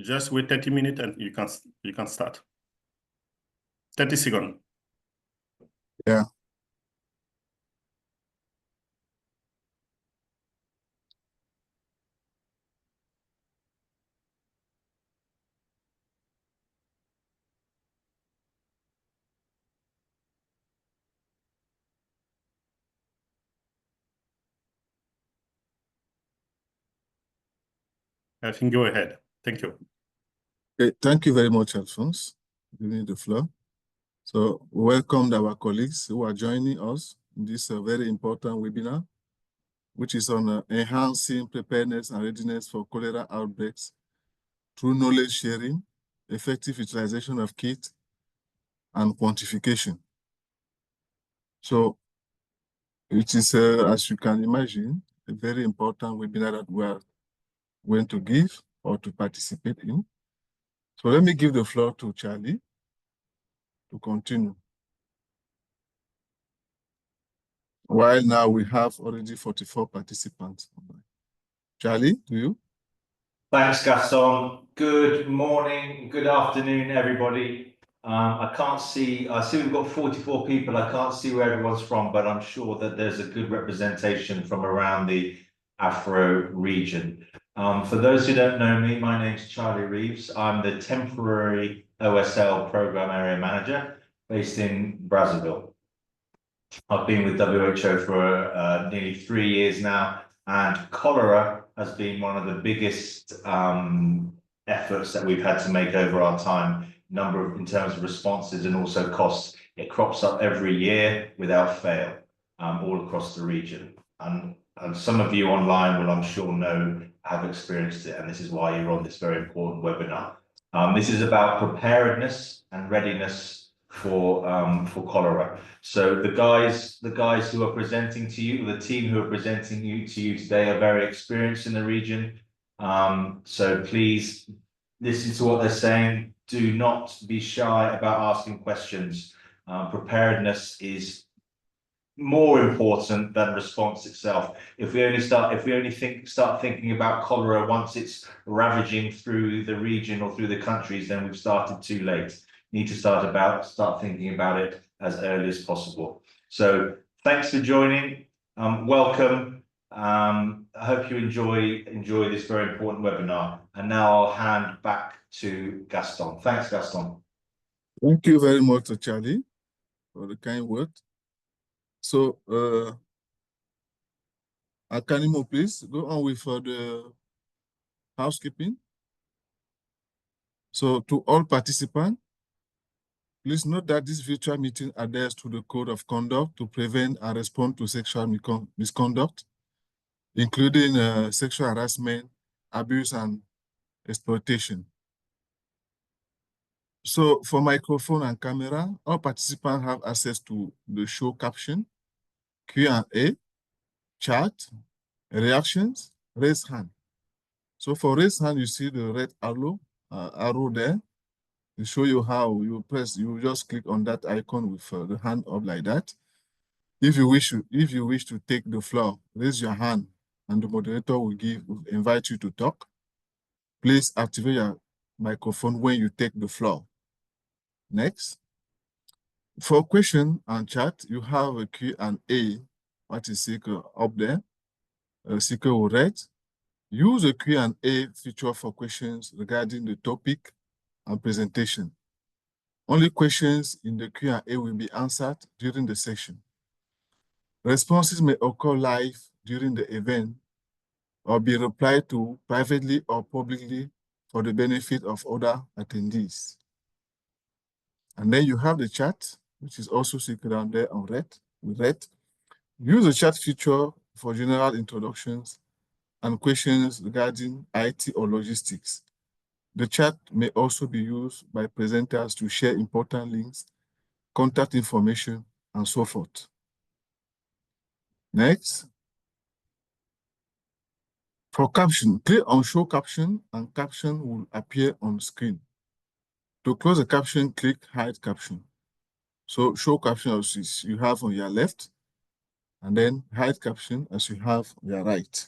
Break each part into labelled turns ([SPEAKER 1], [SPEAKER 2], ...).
[SPEAKER 1] Just wait 30 minutes and you can start. 30 seconds.
[SPEAKER 2] Yeah.
[SPEAKER 1] I think go ahead. Thank you.
[SPEAKER 2] Okay, thank you very much, Alphonse, giving me the floor. So we welcome our colleagues who are joining us in this very important webinar, which is on enhancing preparedness and readiness for cholera outbreaks through knowledge sharing, effective utilization of kits, and quantification. So it is, as you can imagine, a very important webinar that we are going to give or to participate in. So let me give the floor to Charlie to continue. While now we have already 44 participants. Charlie, do you?
[SPEAKER 3] Thanks, Gaston. Good morning, good afternoon, everybody. I can't see, I see we've got 44 people. I can't see where everyone's from, but I'm sure that there's a good representation from around the Afro region. For those who don't know me, my name's Charlie Reeves. I'm the temporary OSL program area manager based in Brazzaville. I've been with WHO for nearly 3 years now, and cholera has been one of the biggest efforts that we've had to make over our time, in terms of responses and also costs. It crops up every year without fail, all across the region. And some of you online will, I'm sure, have experienced it, and this is why you're on this very important webinar. This is about preparedness and readiness for cholera. So the guys who are presenting to you, the team who are presenting to you today, are very experienced in the region. So please listen to what they're saying. Do not be shy about asking questions. Preparedness is more important than response itself. If we only start thinking about cholera once it's ravaging through the region or through the countries, then we've started too late. Need to start thinking about it as early as possible. So thanks for joining. Welcome. I hope you enjoy this very important webinar. And now I'll hand back to Gaston. Thanks, Gaston.
[SPEAKER 2] Thank you very much, Charlie, for the kind word. So, Akanimo, please go on with the housekeeping. So, to all participants, please note that this virtual meeting adheres to the code of conduct to prevent and respond to sexual misconduct, including sexual harassment, abuse, and exploitation. So for microphone and camera, all participants have access to the show caption, Q&A, chat, reactions, raise hand. So for raise hand, you see the red arrow there. To show you how you just click on that icon with the hand up like that. If you wish to take the floor, raise your hand and the moderator will invite you to talk. Please activate your microphone when you take the floor. Next. For question and chat, you have a Q&A, what is up there. Seeker will read. Use the Q&A feature for questions regarding the topic and presentation. Only questions in the Q&A will be answered during the session. Responses may occur live during the event or be replied to privately or publicly for the benefit of other attendees. And then you have the chat, which is also secret down there on red. Use the chat feature for general introductions and questions regarding IT or logistics. The chat may also be used by presenters to share important links, contact information, and so forth. Next. For caption, click on Show Caption and caption will appear on screen. To close the caption, click Hide Caption. So Show Caption as you have on your left, and then Hide Caption as you have on your right.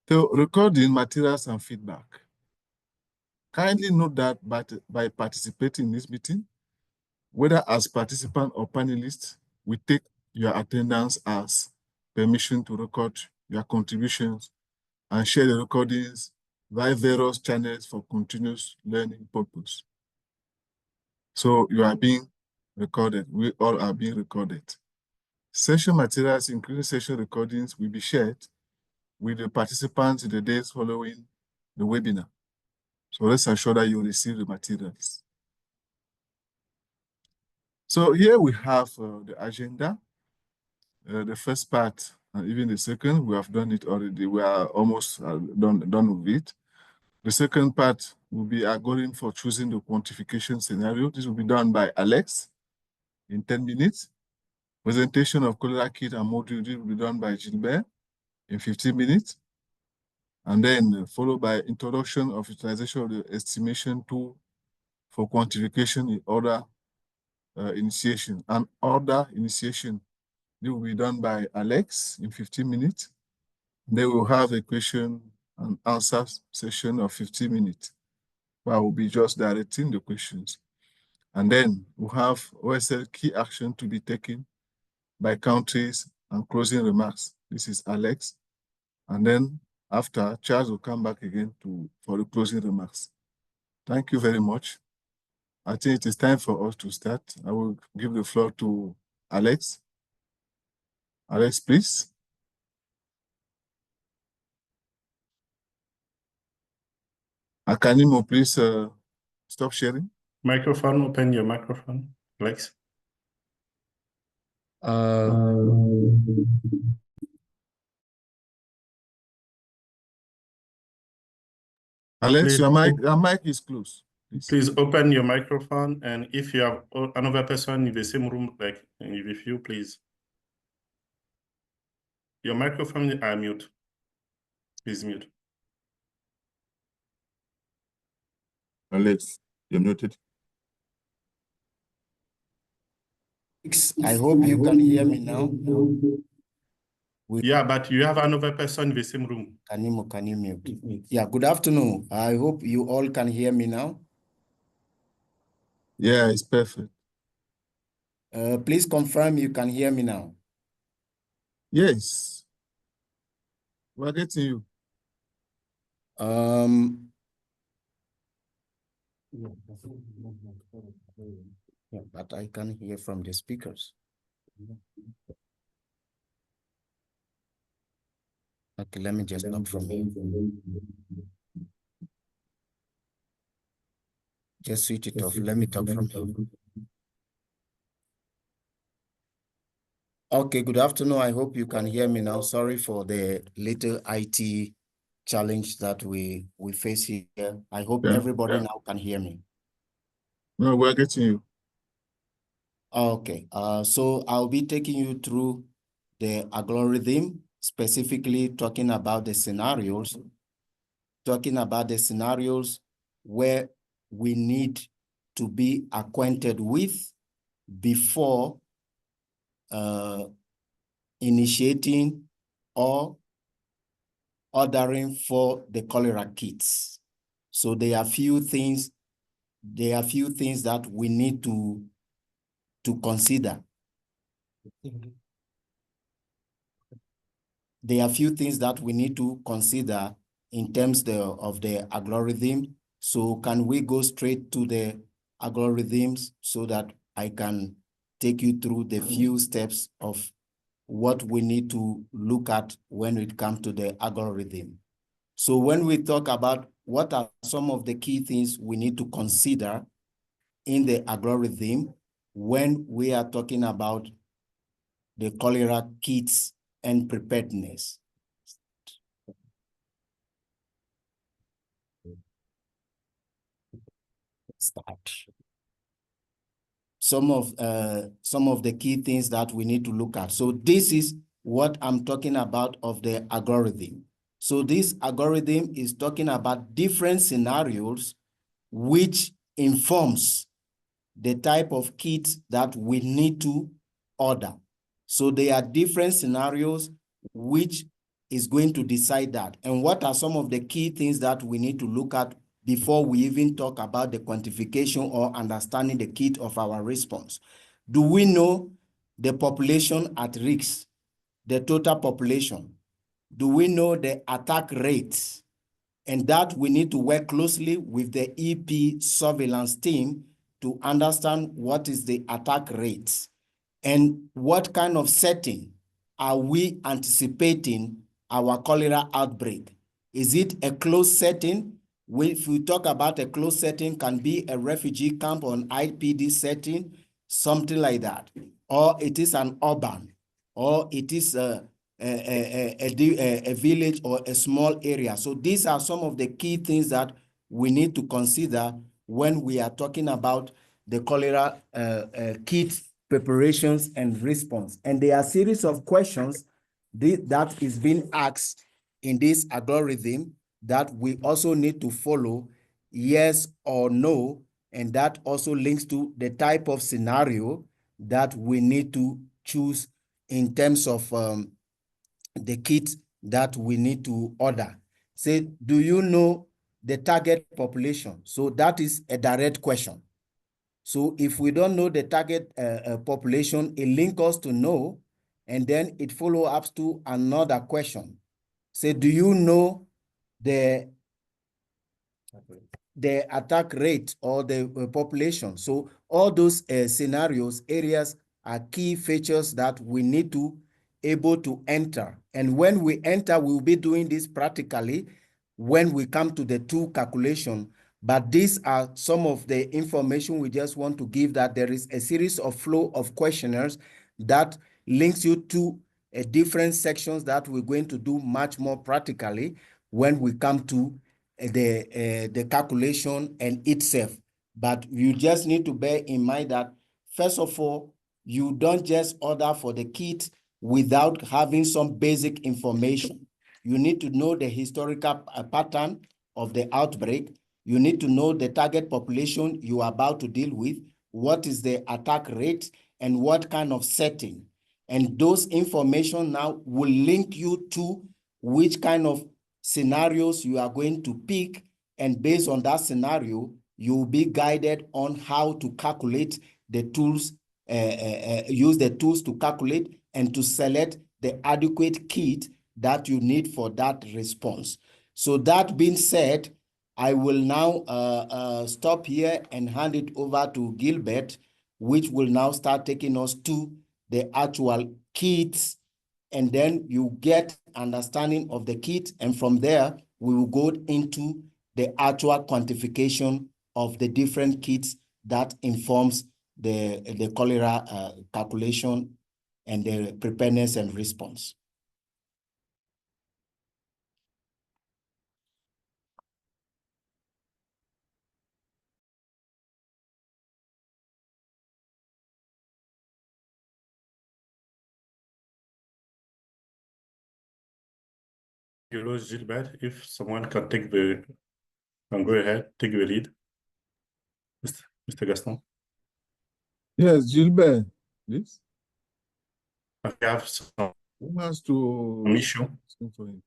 [SPEAKER 2] So recording materials and feedback. Kindly note that by participating in this meeting, whether as participant or panelist, we take your attendance as permission to record your contributions and share the recordings via various channels for continuous learning purpose. So you are being recorded. We all are being recorded. Session materials, including session recordings, will be shared with the participants in the days following the webinar. So rest assured that you receive the materials. So here we have the agenda. The first part, and even the second, we have done it already. We are almost done with it. The second part will be algorithm for choosing the quantification scenario. This will be done by Alex in 10 minutes. Presentation of cholera kit and module, this will be done by Gilbert in 15 minutes. And then followed by introduction of utilization of the estimation tool for quantification in order initiation. And order initiation, this will be done by Alex in 15 minutes. They will have a question and answer session of 15 minutes. Where I will be just directing the questions. And then we'll have OSL key action to be taken by countries and closing remarks. This is Alex. And then after, Charles will come back again for the closing remarks. Thank you very much. I think it is time for us to start. I will give the floor to Alex. Alex, please. Akanimo, please stop sharing.
[SPEAKER 1] Microphone, open your microphone, Alex.
[SPEAKER 2] Alex,
[SPEAKER 1] Please,
[SPEAKER 2] your mic is closed.
[SPEAKER 1] Please open your microphone, and if you have another person in the same room, like with you, please. Your microphone is mute. Please mute.
[SPEAKER 2] Alex, you're muted.
[SPEAKER 4] I hope you can hear me now.
[SPEAKER 1] Yeah, but you have another person in the same room.
[SPEAKER 4] Can you mute? Yeah, good afternoon. I hope you all can hear me now.
[SPEAKER 2] Yeah, it's perfect.
[SPEAKER 4] Please confirm you can hear me now.
[SPEAKER 2] Yes. We're getting you.
[SPEAKER 4] Yeah, but I can hear from the speakers. Okay, let me just talk from here. Just switch it off. Let me talk from here. Okay, good afternoon. I hope you can hear me now. Sorry for the little IT challenge that we face here. I hope everybody now can hear me.
[SPEAKER 2] No, we're getting you.
[SPEAKER 4] Okay, so I'll be taking you through the algorithm, specifically talking about the scenarios where we need to be acquainted with before initiating or ordering for the cholera kits. So there are few things that we need to consider. There are a few things that we need to consider in terms of the algorithm. So can we go straight to the algorithms so that I can take you through the few steps of what we need to look at when it comes to the algorithm? So when we talk about what are some of the key things we need to consider in the algorithm when we are talking about the cholera kits and preparedness. Start. Some of the key things that we need to look at. So this is what I'm talking about of the algorithm. So this algorithm is talking about different scenarios which informs the type of kit that we need to order. So there are different scenarios which is going to decide that? And what are some of the key things that we need to look at before we even talk about the quantification or understanding the kit of our response? Do we know the population at risk, the total population? Do we know the attack rates? And that we need to work closely with the EP surveillance team to understand what is the attack rates and what kind of setting are we anticipating our cholera outbreak. Is it a closed setting? If we talk about a closed setting, can be a refugee camp or an IPD setting, something like that. Or it is an urban, or it is a village or a small area. So these are some of the key things that we need to consider when we are talking about the cholera kit preparations and response. And there are a series of questions that is being asked in this algorithm that we also need to follow, yes or no, and that also links to the type of scenario that we need to choose in terms of the kit that we need to order. Say, do you know the target population? So that is a direct question. So if we don't know the target population, it links us to no, and then it follow up to another question. Say, do you know the attack rate or the population? So all those scenarios, areas are key features that we need to able to enter. And when we enter, we'll be doing this practically when we come to the tool calculation. But these are some of the information we just want to give, that there is a series of flow of questionnaires that links you to different sections that we're going to do much more practically when we come to the calculation and itself. But you just need to bear in mind that, first of all, you don't just order for the kit without having some basic information. You need to know the historical pattern of the outbreak. You need to know the target population you are about to deal with, what is the attack rate, and what kind of setting. And those information now will link you to which kind of scenarios you are going to pick, and based on that scenario, you will be guided on how to calculate the tools, use the tools to calculate and to select the adequate kit that you need for that response. So that being said, I will now stop here and hand it over to Gilbert, which will now start taking us to the actual kits, and then you get understanding of the kit, and from there we will go into the actual quantification of the different kits that informs the cholera calculation and the preparedness and response.
[SPEAKER 1] Gilbert, if someone can go ahead, take the lead. Mr. Gaston.
[SPEAKER 2] Yes, Gilbert, please.
[SPEAKER 1] I have some
[SPEAKER 2] Who has to
[SPEAKER 1] issue.
[SPEAKER 2] for him?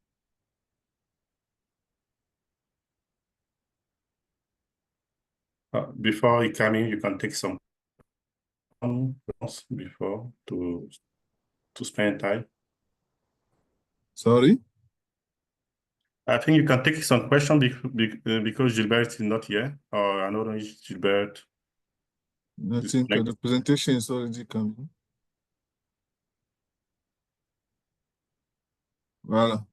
[SPEAKER 1] Before you come in, you can take some before to spend time.
[SPEAKER 2] Sorry?
[SPEAKER 1] I think you can take some question because Gilbert is not here, or I don't know if Gilbert.
[SPEAKER 2] I think the presentation is already coming. Voilà.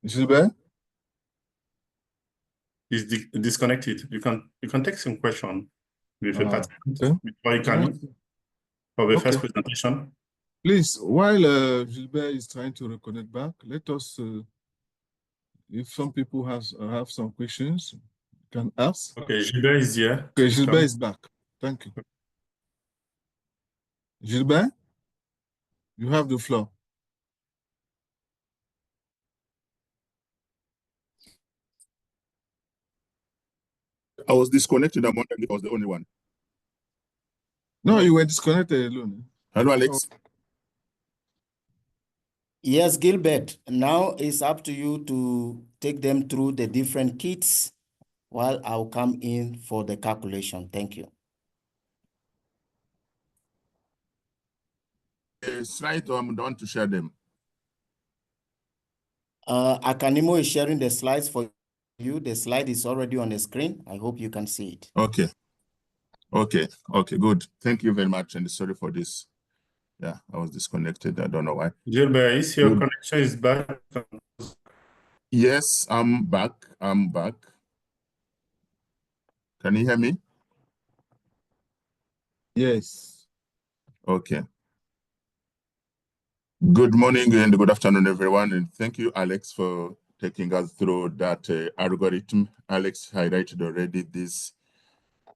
[SPEAKER 2] Gilbert?
[SPEAKER 1] Is disconnected. You can take some question with a participant
[SPEAKER 2] okay.
[SPEAKER 1] before you come in for the first presentation.
[SPEAKER 2] Please, while Gilbert is trying to reconnect back, let us, if some people have some questions, can ask.
[SPEAKER 1] Okay, Gilbert is here.
[SPEAKER 2] Okay, Gilbert is back. Thank you. Gilbert, you have the floor.
[SPEAKER 5] I was disconnected. I'm wondering if I was the only one.
[SPEAKER 2] No, you were disconnected alone.
[SPEAKER 5] Hello, Alex.
[SPEAKER 4] Yes, Gilbert, now it's up to you to take them through the different kits while I'll come in for the calculation. Thank you.
[SPEAKER 5] Slide, or I'm done to share them.
[SPEAKER 4] Akanimo is sharing the slides for you. The slide is already on the screen. I hope you can see it.
[SPEAKER 5] Okay. Okay. Okay, good. Thank you very much. And sorry for this. Yeah, I was disconnected. I don't know why.
[SPEAKER 1] Gilbert, if your
[SPEAKER 5] Good.
[SPEAKER 1] connection is back,
[SPEAKER 5] Yes, I'm back. I'm back. Can you hear me?
[SPEAKER 2] Yes.
[SPEAKER 5] Okay. Good morning and good afternoon, everyone. And thank you, Alex, for taking us through that algorithm. Alex highlighted already this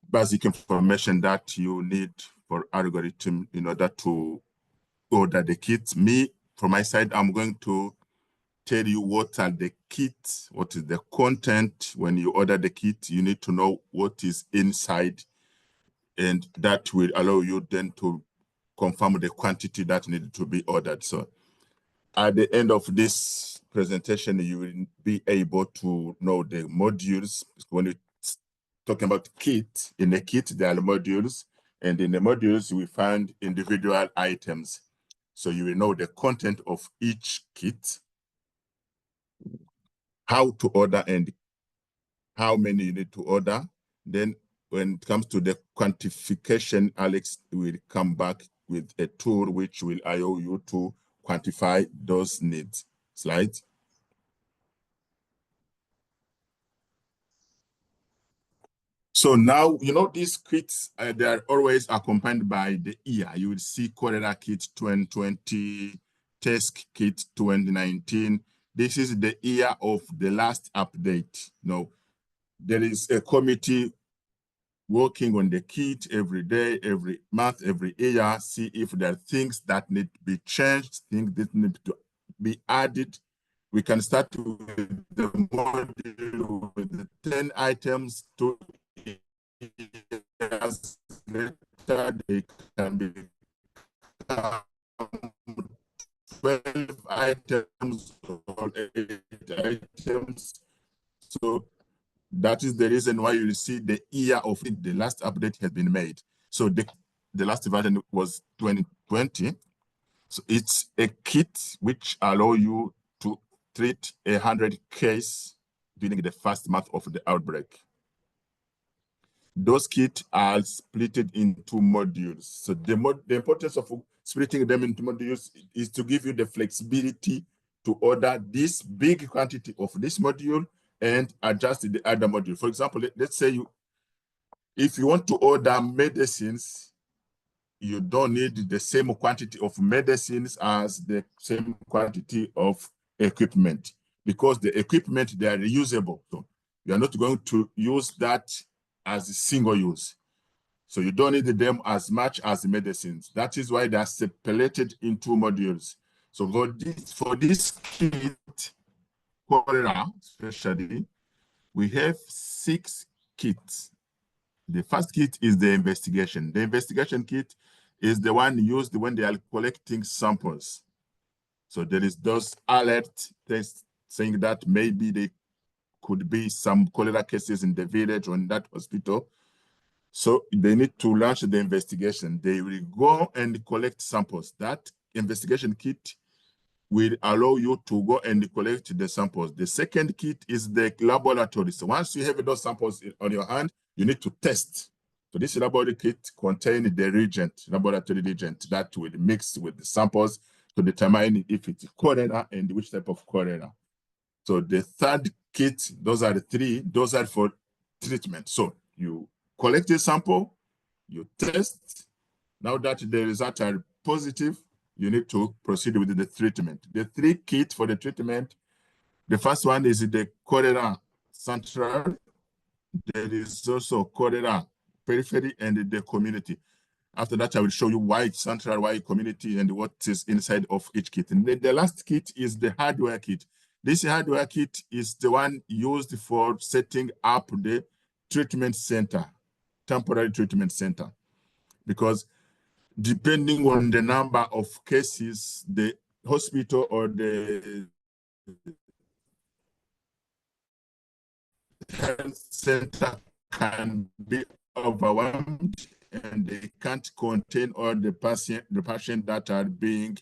[SPEAKER 5] basic information that you need for algorithm in order to order the kit. Me, from my side, I'm going to tell you what are the kits, what is the content. When you order the kit, you need to know what is inside, and that will allow you then to confirm the quantity that needed to be ordered. So at the end of this presentation, you will be able to know the modules. When you're talking about kit, in the kit, there are modules, and in the modules, we find individual items. So you will know the content of each kit, how to order and how many you need to order. Then when it comes to the quantification, Alex will come back with a tool which will allow you to quantify those needs. Slide. So now, you know, these kits, they are always accompanied by the year. You will see Cholera Kit 2020, Test Kit 2019. This is the year of the last update. No, there is a committee working on the kit every day, every month, every year, see if there are things that need to be changed, things that need to be added. We can start with the module with the 10 items to years later, they can be 12 items or 8 items. So that is the reason why you see the year of it, the last update has been made. So the last version was 2020. So it's a kit which allow you to treat 100 cases during the first month of the outbreak. Those kits are split into modules. So the importance of splitting them into modules is to give you the flexibility to order this big quantity of this module and adjust the other module. For example, let's say if you want to order medicines, you don't need the same quantity of medicines as the same quantity of equipment, because the equipment, they are reusable. So you are not going to use that as a single use. So you don't need them as much as the medicines. That is why they are separated into modules. So for this kit, cholera especially, we have 6 kits. The first kit is the investigation. The investigation kit is the one used when they are collecting samples. So there is those alert tests saying that maybe there could be some cholera cases in the village or in that hospital. So they need to launch the investigation. They will go and collect samples. That investigation kit will allow you to go and collect the samples. The second kit is the laboratory. So once you have those samples on your hand, you need to test. So this laboratory kit contains the reagent, laboratory reagent that will mix with the samples to determine if it's cholera and which type of cholera. So the third kit, those are the 3, those are for treatment. So you collect a sample, you test. Now that the results are positive, you need to proceed with the treatment. The 3 kits for the treatment, the first one is the cholera central. There is also cholera periphery and the community. After that, I will show you why central, why community, and what is inside of each kit. And then the last kit is the hardware kit. This hardware kit is the one used for setting up the treatment center, temporary treatment center, because depending on the number of cases, the hospital or the health center can be overwhelmed and they can't contain all the patient that are being,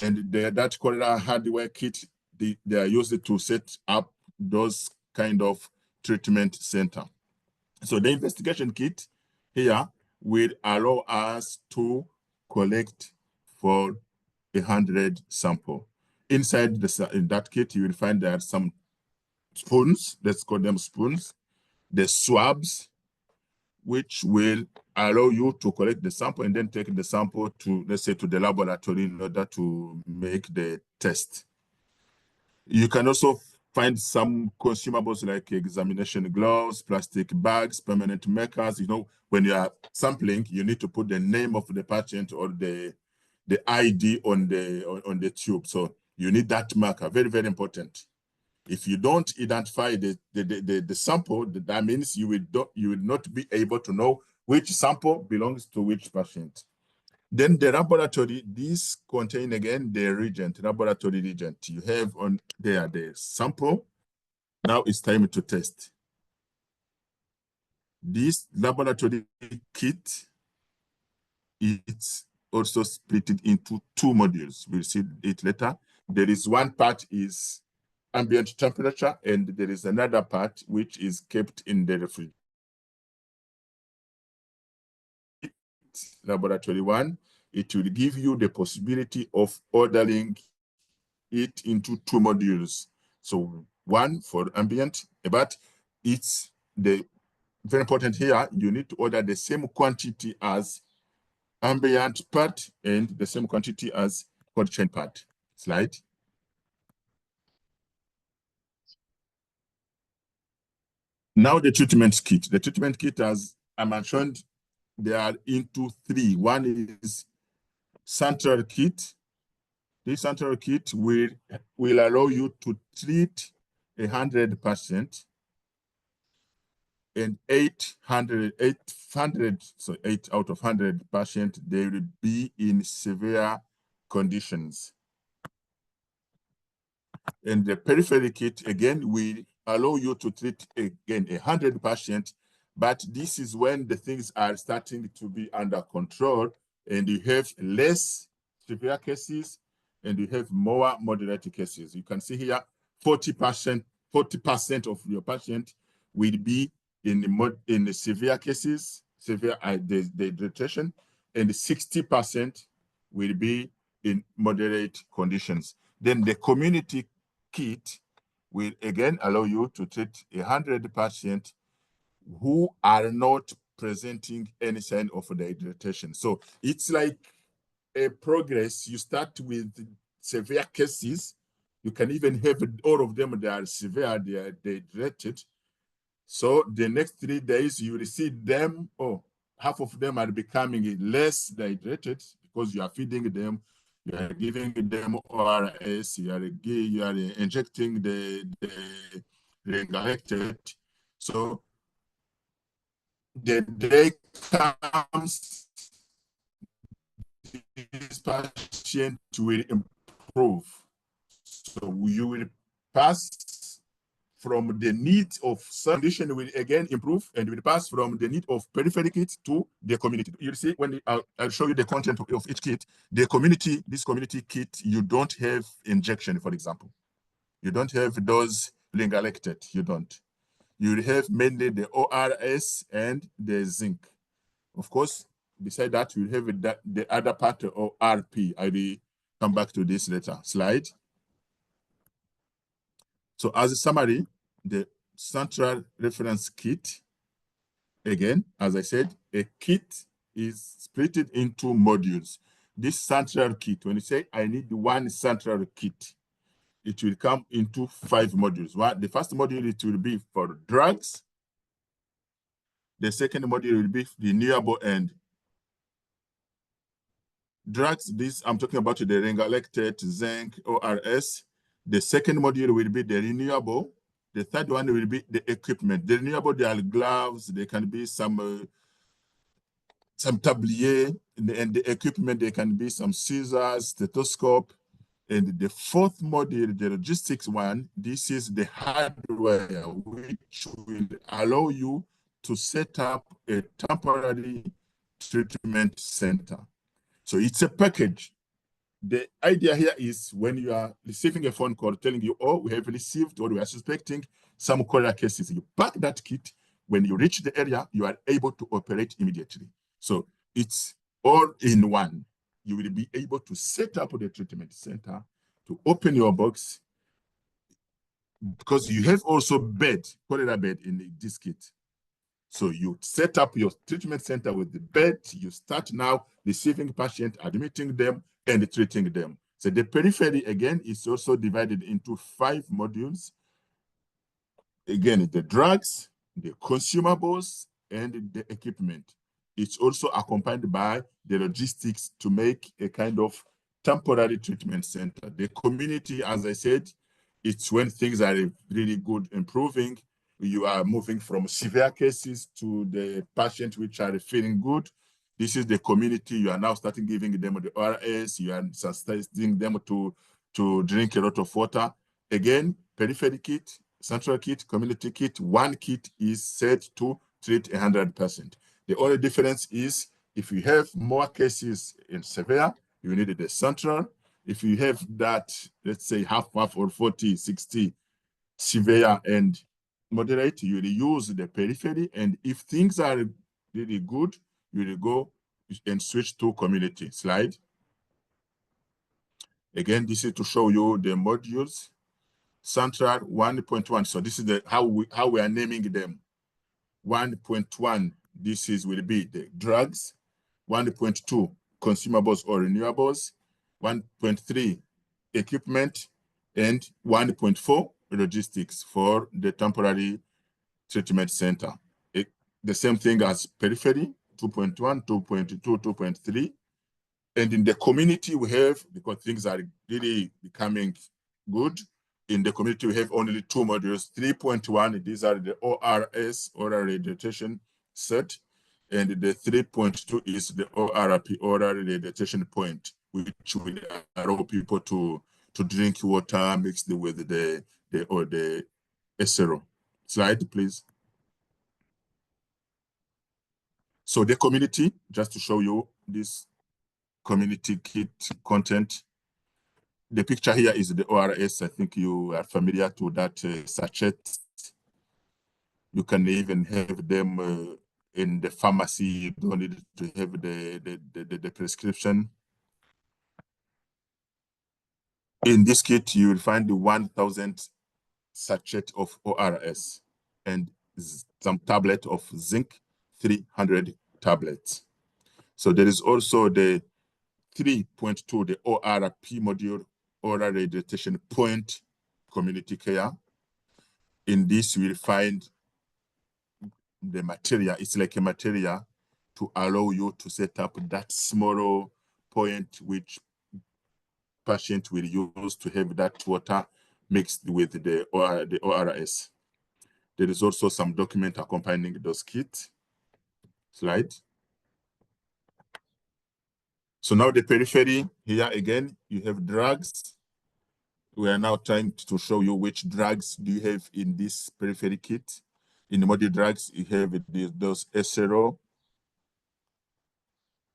[SPEAKER 5] and that cholera hardware kit, they are used to set up those kind of treatment center. So the investigation kit here will allow us to collect for 100 sample. Inside in that kit, you will find there are some spoons, let's call them spoons, the swabs, which will allow you to collect the sample and then take the sample to, let's say, to the laboratory in order to make the test. You can also find some consumables like examination gloves, plastic bags, permanent markers. You know, when you are sampling, you need to put the name of the patient or the ID on the tube. So you need that marker, very, very important. If you don't identify the sample, that means you will not be able to know which sample belongs to which patient. Then the laboratory, these contain again the reagent, laboratory reagent. You have on there the sample. Now it's time to test. This laboratory kit, it's also split into two modules. We'll see it later. There is one part is ambient temperature, and there is another part which is kept in the refrigerator. Laboratory one, it will give you the possibility of ordering it into two modules. So one for ambient, but it's the very important here, you need to order the same quantity as ambient part and the same quantity as cold chain part. Slide. Now the treatment kit. The treatment kit, as I mentioned, they are into three. One is central kit. This central kit will allow you to treat 100%, and 8 out of 100 patients, they will be in severe conditions. And the periphery kit, again, will allow you to treat, again, 100 patients, but this is when the things are starting to be under control and you have less severe cases and you have more moderate cases. You can see here, 40% of your patients will be in the severe cases, severe dehydration, and 60% will be in moderate conditions. Then the community kit will again allow you to treat 100 patients who are not presenting any sign of dehydration. So it's like a progress. You start with severe cases. You can even have all of them, they are severe, they are dehydrated. So the next 3 days, you will see them, half of them are becoming less dehydrated because you are feeding them, you are giving them ORS, you are injecting the regalactate. So the day comes, this patient will improve. So you will pass from the need of some condition will again improve and will pass from the need of periphery kit to the community. You'll see when I'll show you the content of each kit. The community, this community kit, you don't have injection, for example. You don't have those lingalactate, you don't. You have mainly the ORS and the zinc. Of course, beside that, you have the other part of RP. I will come back to this later. Slide. So as a summary, the central reference kit, again, as I said, a kit is split into modules. This central kit, when you say I need one central kit, it will come into 5 modules. The first module, it will be for drugs. The second module will be renewable and drugs. This, I'm talking about the lingalactate, zinc, ORS. The second module will be the renewable. The third one will be the equipment. The renewable, there are gloves, there can be some tablier, and the equipment, there can be some scissors, stethoscope, And the fourth module, the logistics one, this is the hardware, which will allow you to set up a temporary treatment center. So it's a package. The idea here is when you are receiving a phone call telling you, oh, we have received or we are suspecting some cholera cases, you pack that kit. When you reach the area, you are able to operate immediately. So it's all in one. You will be able to set up the treatment center, to open your box, because you have also cholera bed in this kit. So you set up your treatment center with the bed. You start now receiving patients, admitting them, and treating them. So the periphery, again, is also divided into 5 modules. Again, the drugs, the consumables, and the equipment. It's also accompanied by the logistics to make a kind of temporary treatment center. The community, as I said, it's when things are really good, improving. You are moving from severe cases to the patients which are feeling good. This is the community. You are now starting giving them the ORS. You are sensitizing them to drink a lot of water. Again, periphery kit, central kit, community kit. One kit is set to treat 100%. The only difference is if you have more cases in severe, you need the central. If you have that, let's say half or 40, 60 severe and moderate, you will use the periphery. And if things are really good, you will go and switch to community. Slide. Again, this is to show you the modules. Central 1.1. So this is how we are naming them. 1.1, will be the drugs. 1.2, consumables or renewables. 1.3, equipment. And 1.4, logistics for the temporary treatment center. The same thing as periphery, 2.1, 2.2, 2.3. And in the community we have, because things are really becoming good, in the community we have only 2 modules. 3.1, these are the ORS, oral rehabilitation set, and the 3.2 is the ORP, oral rehabilitation point, which will allow people to drink water mixed with the SRO. Slide, please. So the community, just to show you this community kit content. The picture here is the ORS. I think you are familiar to that sachet. You can even have them in the pharmacy. You don't need to have the prescription. In this kit, you will find the 1,000 sachet of ORS and some tablet of zinc, 300 tablets. So there is also the 3.2, the ORP module, oral rehabilitation point, community care. In this, you will find the material. It's like a material to allow you to set up that small point which patient will use to have that water mixed with the ORS. There is also some document accompanying those kits. Slide. So now the periphery, here again, you have drugs. We are now trying to show you which drugs do you have in this periphery kit. In the module drugs, you have those SRO,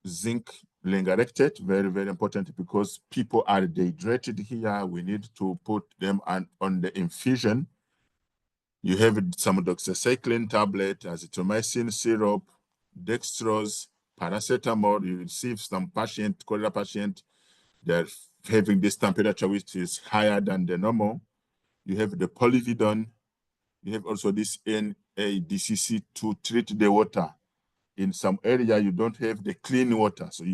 [SPEAKER 5] zinc lingarectate, very, very important because people are dehydrated here. We need to put them on the infusion. You have some doxycycline tablet, azithromycin syrup, dextrose, paracetamol. You receive some cholera patient, they're having this temperature which is higher than the normal. You have the polyvidone. You have also this NADCC to treat the water. In some area, you don't have the clean water. So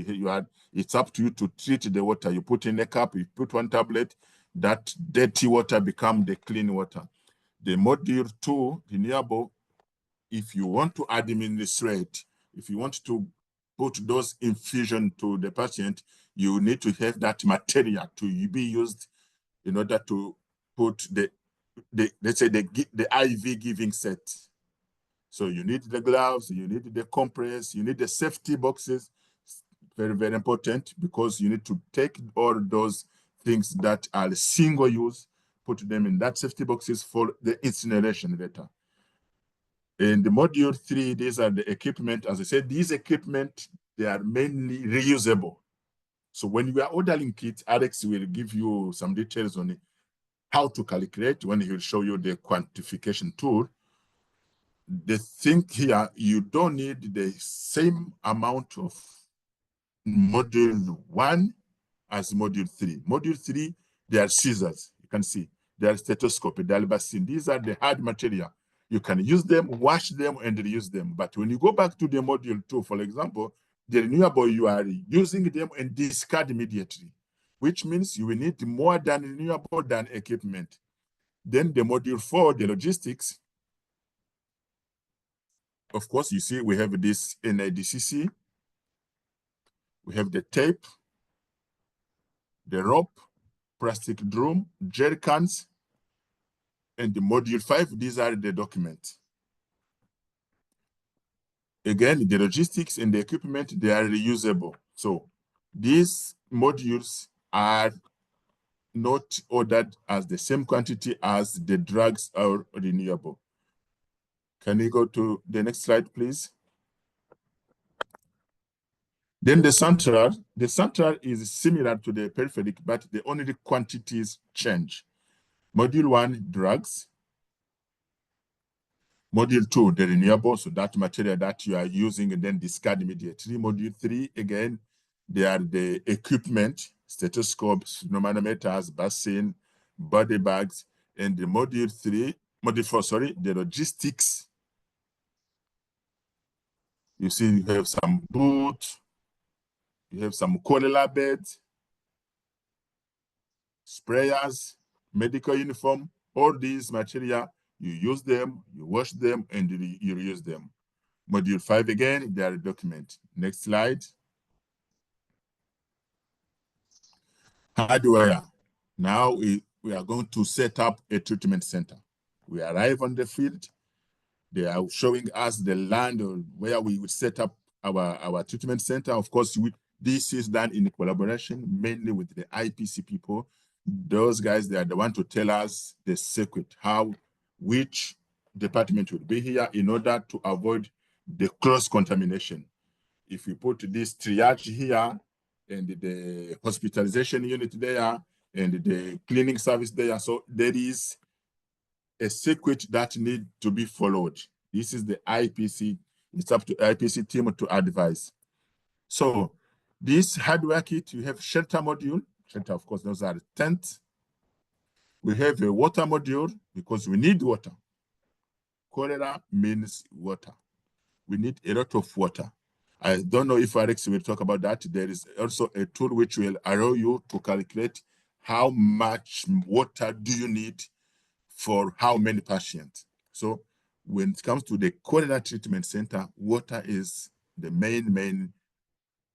[SPEAKER 5] it's up to you to treat the water. You put in a cup, you put 1 tablet, that dirty water becomes the clean water. The module 2, renewable, if you want to administrate, if you want to put those infusion to the patient, you need to have that material to be used in order to put let's say the IV giving set. So you need the gloves, you need the compress, you need the safety boxes. Very, very important because you need to take all those things that are single use, put them in that safety boxes for the incineration later. In the module 3, these are the equipment. As I said, these equipment, they are mainly reusable. So when you are ordering kit, Alex will give you some details on how to calculate when he will show you the quantification tool. The thing here, you don't need the same amount of module 1 as module 3. Module 3, they are scissors. You can see they are stethoscope, dalbacin. These are the hard material. You can use them, wash them, and reuse them. But when you go back to the module 2, for example, the renewable, you are using them and discard immediately, which means you will need more than renewable than equipment. Then the module 4, the logistics. Of course, you see we have this NADCC. We have the tape, the rope, plastic drum, jerry cans, and the module 5, these are the documents. Again, the logistics and the equipment, they are reusable. So these modules are not ordered as the same quantity as the drugs are renewable. Can you go to the next slide, please? Then the central is similar to the peripheric, but the only quantities change. Module 1, drugs. Module 2, the renewable, so that material that you are using and then discard immediately. Module 3, again, they are the equipment, stethoscopes, manometers, basin, body bags, and the module 4, sorry, the logistics. You see, you have some boots, you have some cholera beds, sprayers, medical uniform, all these material, you use them, you wash them, and you reuse them. Module 5 again, they are a document. Next slide. Hardware. Now we are going to set up a treatment center. We arrive on the field. They are showing us the land where we would set up our treatment center. Of course, this is done in collaboration, mainly with the IPC people. Those guys, they are the one to tell us the secret, which department would be here in order to avoid the cross-contamination. If we put this triage here, and the hospitalization unit there, and the cleaning service there, so there is a secret that needs to be followed. This is the IPC. It's up to IPC team to advise. So this hardware kit, you have shelter module. Shelter, of course, those are tents. We have a water module because we need water. Cholera means water. We need a lot of water. I don't know if Alex will talk about that. There is also a tool which will allow you to calculate how much water do you need for how many patients. So when it comes to the cholera treatment center, water is the main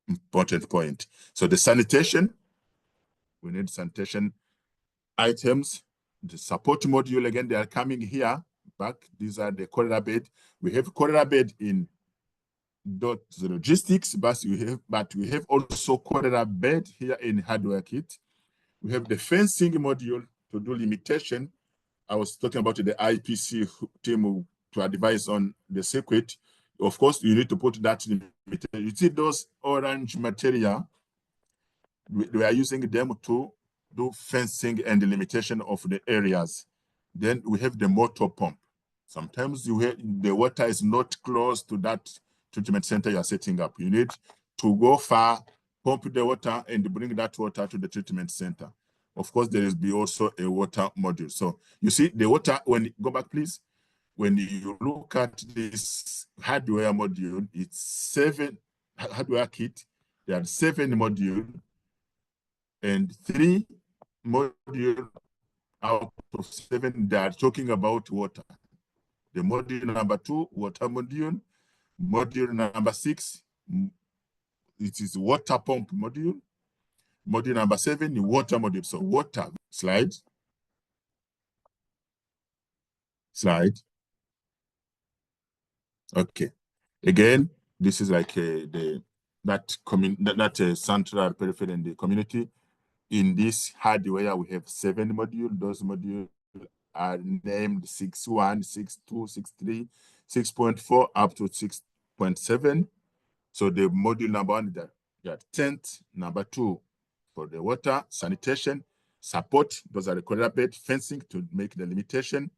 [SPEAKER 5] important point. So the sanitation, we need sanitation items. The support module, again, they are coming here back. These are the cholera bed. We have cholera bed in the logistics, but we have also cholera bed here in hardware kit. We have the fencing module to do limitation. I was talking about the IPC team to advise on the circuit. Of course, you need to put that limitation. You see those orange material, we are using them to do fencing and the limitation of the areas. Then we have the motor pump. Sometimes the water is not close to that treatment center you are setting up. You need to go far, pump the water, and bring that water to the treatment center. Of course, there is also a water module. So you see the water, go back, please. When you look at this hardware module, it's 7 hardware kit. There are 7 modules, and 3 modules out of 7 that are talking about water. The module number 2, water module. Module number 6, it is water pump module. Module number 7, the water module. So water, slide. Okay. Again, this is like that central periphery in the community. In this hardware, we have 7 modules. Those modules are named 6.1, 6.2, 6.3, 6.4 up to 6.7. So the module number 1 that 10th, number 2 for the water, sanitation, support, those are the cholera bed, fencing to make the limitation,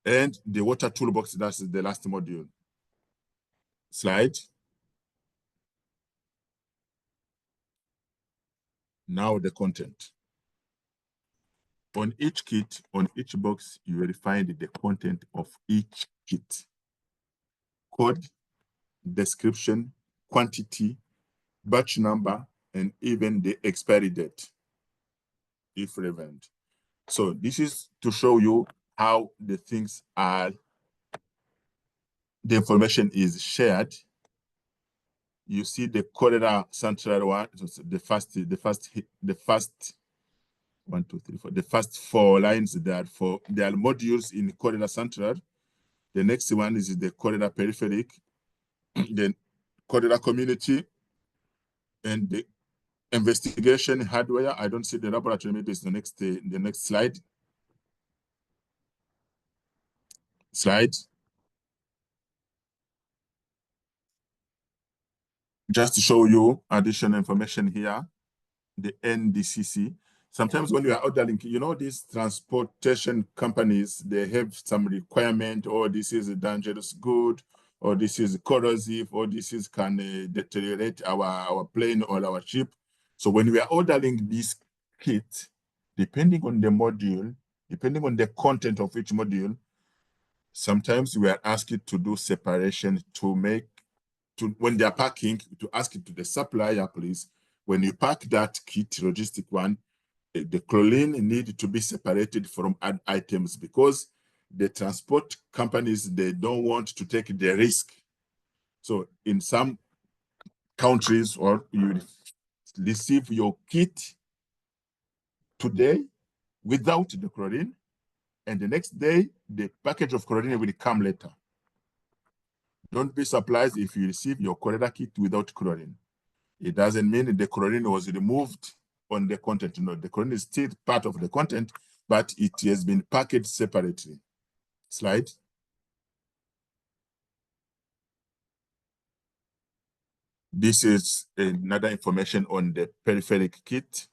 [SPEAKER 5] and the water toolbox, that's the last module. Slide. Now the content. On each kit, on each box, you will find the content of each kit. Code, description, quantity, batch number, and even the expiry date, if relevant. So this is to show you how the things are, the information is shared. You see the Cholera Central one, the first 1, 2, 3, 4. The first 4 lines there are modules in Cholera Central. The next one is the Cholera Peripheric, then Cholera Community, and the investigation hardware. I don't see the laboratory. Maybe it's the next slide. Just to show you additional information here, the NDCC. Sometimes when you are ordering, you know, these transportation companies, they have some requirement, or this is a dangerous good, or this is corrosive, or this is can deteriorate our plane or our ship. So when we are ordering this kit, depending on the module, depending on the content of each module, sometimes we are asked to do separation when they are packing, to ask it to the supplier, please, when you pack that kit, logistic one, the chlorine need to be separated from other items, because the transport companies, they don't want to take the risk. So in some countries, or you receive your kit today without the chlorine, and the next day, the package of chlorine will come later. Don't be surprised if you receive your cholera kit without chlorine. It doesn't mean the chlorine was removed on the content. No, the chlorine is still part of the content, but it has been packaged separately. Slide. This is another information on the peripheric kit.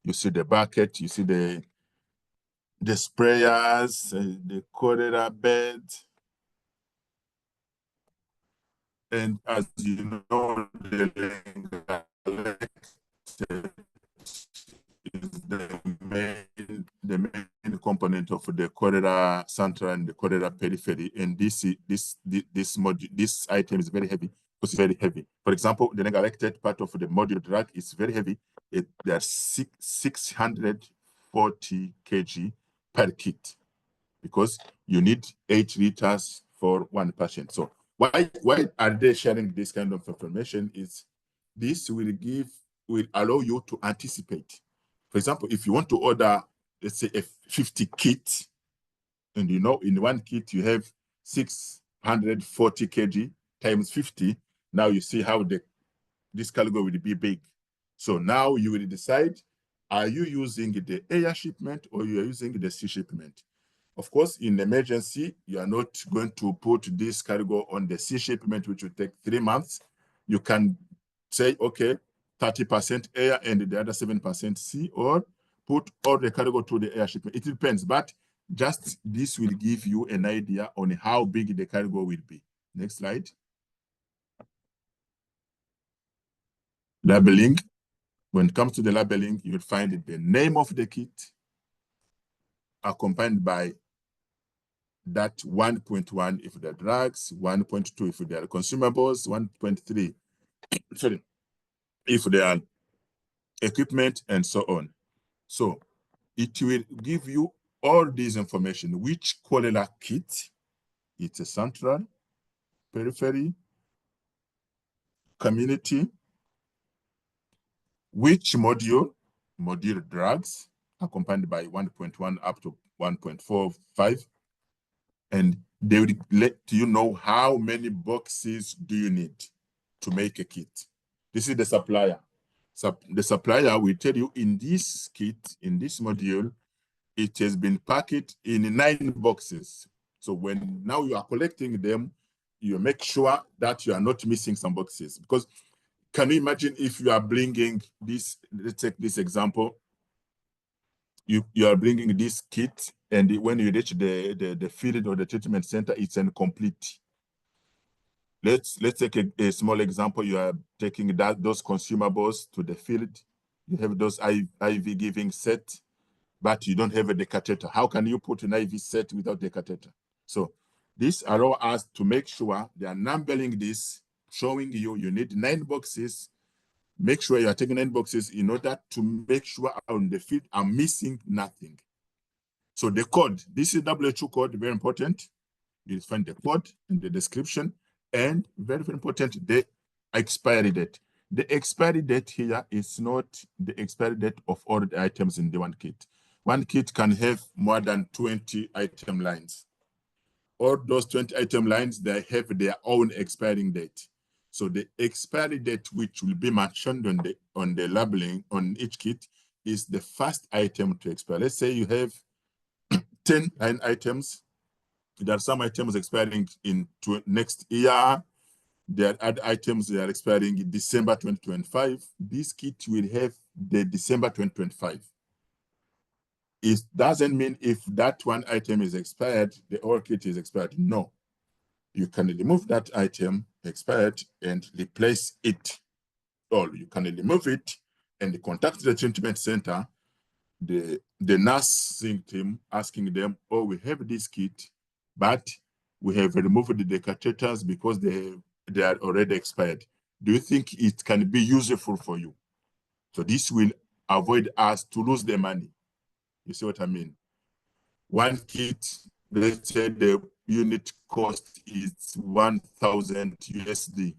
[SPEAKER 5] You see the bucket, you see the sprayers, the cholera bed. And as you know, the is the main component of the Cholera Central and the Cholera Periphery. And this item is very heavy. It's very heavy. For example, the neglected part of the module drug is very heavy. There are 640 kg per kit, because you need 8 liters for 1 patient. So why are they sharing this kind of information? Is this will allow you to anticipate. For example, if you want to order, let's say, a 50 kit, and you know in 1 kit you have 640 kg times 50, now you see how this cargo will be big. So now you will decide, are you using the air shipment or you are using the sea shipment? Of course, in emergency, you are not going to put this cargo on the sea shipment, which will take 3 months. You can say, okay, 30% air and the other 7% sea, or put all the cargo to the air shipment. It depends, but just this will give you an idea on how big the cargo will be. Next slide. Labeling. When it comes to the labeling, you'll find the name of the kit accompanied by that 1.1 if they're drugs, 1.2 if they are consumables, 1.3 sorry, if they are equipment, and so on. So it will give you all this information: which cholera kit, it's a central, periphery, community, which module drugs, accompanied by 1.1 up to 1.45, and they will let you know how many boxes do you need to make a kit. This is the supplier. So the supplier will tell you in this kit, in this module, it has been packed in 9 boxes. So when now you are collecting them, you make sure that you are not missing some boxes. Because can you imagine if you are bringing this, let's take this example, you are bringing this kit, and when you reach the field or the treatment center, it's incomplete. Let's take a small example. You are taking those consumables to the field. You have those IV giving set, but you don't have the catheter. How can you put an IV set without the catheter? So this allows us to make sure they are numbering this, showing you need 9 boxes. Make sure you are taking 9 boxes in order to make sure on the field I'm missing nothing. So the code, this is WHO code, very important. You find the code in the description, and very, very important, the expiry date. The expiry date here is not the expiry date of all the items in the one kit. One kit can have more than 20 item lines. All those 20 item lines, they have their own expiring date. So the expiry date, which will be mentioned on the labeling on each kit, is the first item to expire. Let's say you have 10 line items. There are some items expiring in next year. There are other items that are expiring in December 2025. This kit will have the December 2025. It doesn't mean if that one item is expired, the whole kit is expired. No. You can remove that item expired and replace it. Or you can remove it and contact the treatment center, the nursing team, asking them, oh, we have this kit, but we have removed the catheters because they are already expired. Do you think it can be useful for you? So this will avoid us to lose the money. You see what I mean? One kit, let's say the unit cost is 1,000 USD.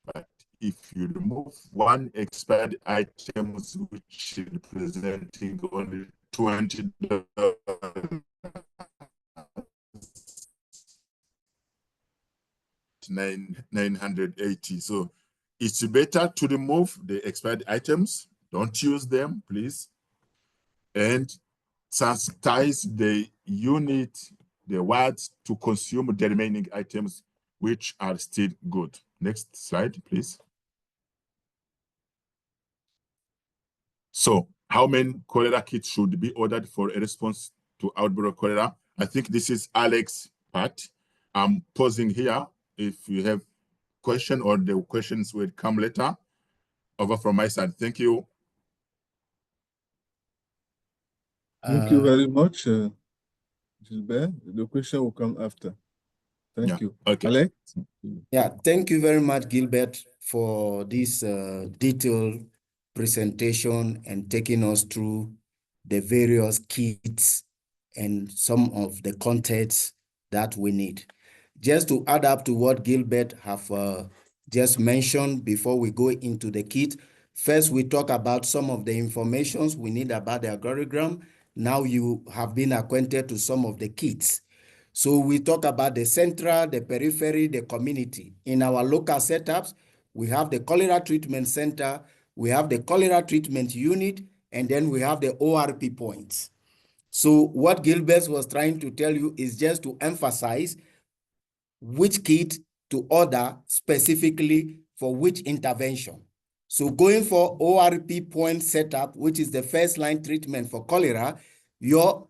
[SPEAKER 5] But if you remove one expired item, which is representing only $20, 980. So it's better to remove the expired items. Don't use them, please. And sensitize the unit, the wards, to consume the remaining items, which are still good. Next slide, please. So how many cholera kits should be ordered for a response to outbreak of cholera? I think this is Alex's part. I'm pausing here. If you have question or the questions will come later. Over from my side. Thank you.
[SPEAKER 2] Thank you very much, Gilbert. The question will come after. Thank you.
[SPEAKER 5] Okay.
[SPEAKER 2] Alex?
[SPEAKER 4] Yeah, thank you very much, Gilbert, for this detailed presentation and taking us through the various kits and some of the contents that we need. Just to add up to what Gilbert have just mentioned before we go into the kit, first we talk about some of the informations we need about the algorithm. Now you have been acquainted to some of the kits. So we talk about the central, the periphery, the community. In our local setups, we have the cholera treatment center, we have the cholera treatment unit, and then we have the ORP points. So what Gilbert was trying to tell you is just to emphasize which kit to order specifically for which intervention. So going for ORP point setup, which is the first line treatment for cholera, your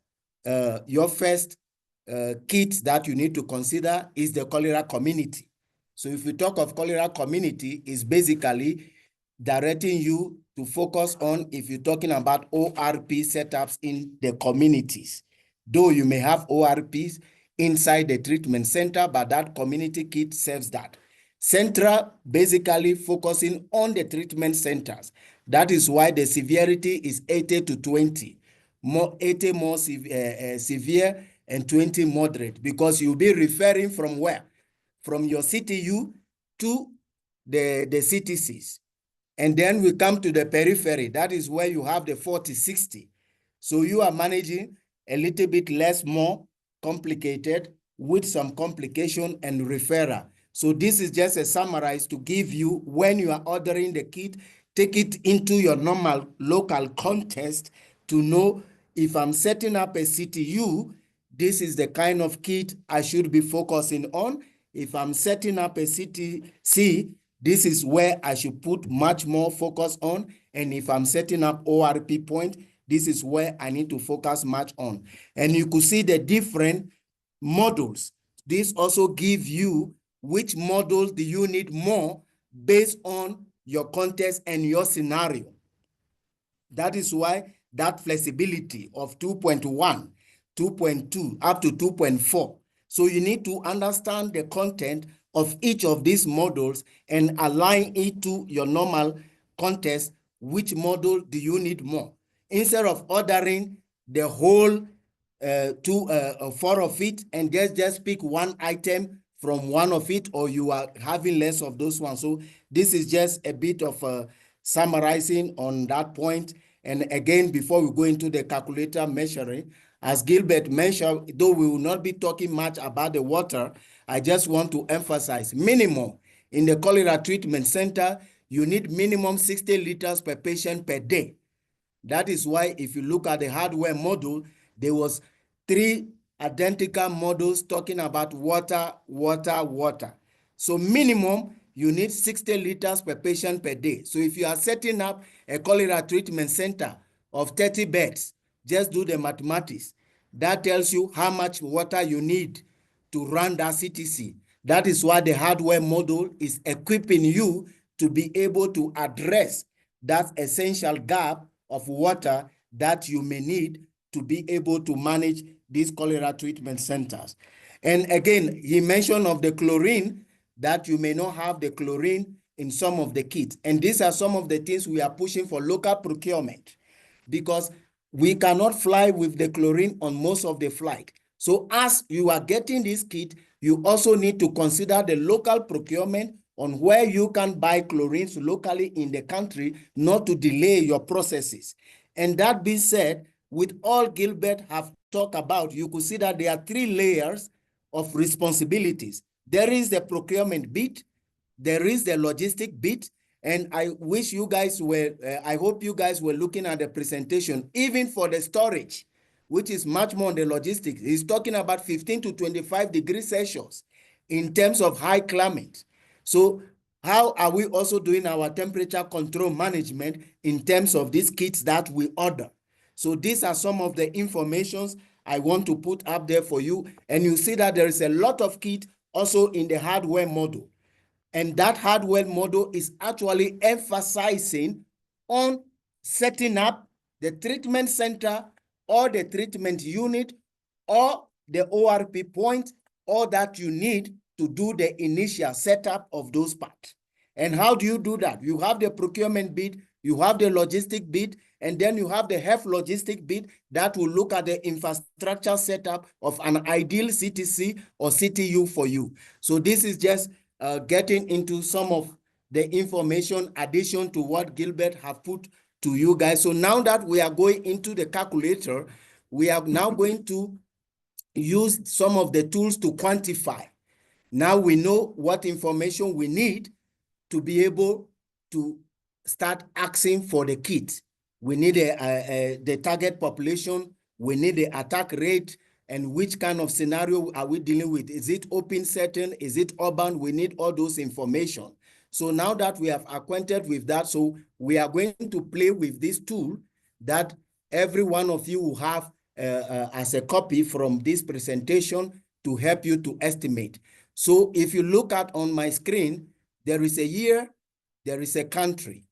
[SPEAKER 4] first kit that you need to consider is the cholera community. So if we talk of cholera community, is basically directing you to focus on if you're talking about ORP setups in the communities. Though you may have ORPs inside the treatment center, but that community kit serves that. Central basically focusing on the treatment centers. That is why the severity is 80 to 20. 80 more severe and 20 moderate, because you'll be referring from where? From your CTU to the CTCs. And then we come to the periphery. That is where you have the 40, 60. So you are managing a little bit less more complicated with some complication and referral. So this is just a summarize to give you when you are ordering the kit, take it into your normal local context to know if I'm setting up a CTU, this is the kind of kit I should be focusing on. If I'm setting up a CTC, this is where I should put much more focus on. And if I'm setting up ORP point, this is where I need to focus much on. And you could see the different models. This also gives you which models do you need more based on your context and your scenario. That is why that flexibility of 2.1, 2.2, up to 2.4. So you need to understand the content of each of these models and align it to your normal context. Which model do you need more? Instead of ordering the whole 4 of it and just pick one item from one of it, or you are having less of those ones. So this is just a bit of summarizing on that point. And again, before we go into the calculator measuring, as Gilbert mentioned, though we will not be talking much about the water, I just want to emphasize minimum in the cholera treatment center, you need minimum 60 liters per patient per day. That is why if you look at the hardware model, there was 3 identical models talking about water, water, water. So minimum, you need 60 liters per patient per day. So if you are setting up a cholera treatment center of 30 beds, just do the mathematics. That tells you how much water you need to run that CTC. That is why the hardware model is equipping you to be able to address that essential gap of water that you may need to be able to manage these cholera treatment centers. And again, he mentioned of the chlorine, that you may not have the chlorine in some of the kits. And these are some of the things we are pushing for local procurement, because we cannot fly with the chlorine on most of the flight. So as you are getting this kit, you also need to consider the local procurement on where you can buy chlorines locally in the country, not to delay your processes. And that being said, with all Gilbert have talked about, you could see that there are 3 layers of responsibilities. There is the procurement bit, there is the logistic bit, and I wish you guys were, I hope you guys were looking at the presentation, even for the storage, which is much more on the logistics. He's talking about 15 to 25 degrees Celsius in terms of high climate. So how are we also doing our temperature control management in terms of these kits that we order? So these are some of the informations I want to put up there for you. And you see that there is a lot of kit also in the hardware model. And that hardware model is actually emphasizing on setting up the treatment center or the treatment unit or the ORP point, or that you need to do the initial setup of those parts. And how do you do that? You have the procurement bit, you have the logistic bit, and then you have the health logistic bit that will look at the infrastructure setup of an ideal CTC or CTU for you. So this is just getting into some of the information addition to what Gilbert have put to you guys. So now that we are going into the calculator, we are now going to use some of the tools to quantify. Now we know what information we need to be able to start asking for the kit. We need the target population, we need the attack rate, and which kind of scenario are we dealing with? Is it open setting? Is it urban? We need all those information. So now that we have acquainted with that, so we are going to play with this tool that every one of you will have as a copy from this presentation to help you to estimate. So if you look at on my screen, there is a year, there is a country.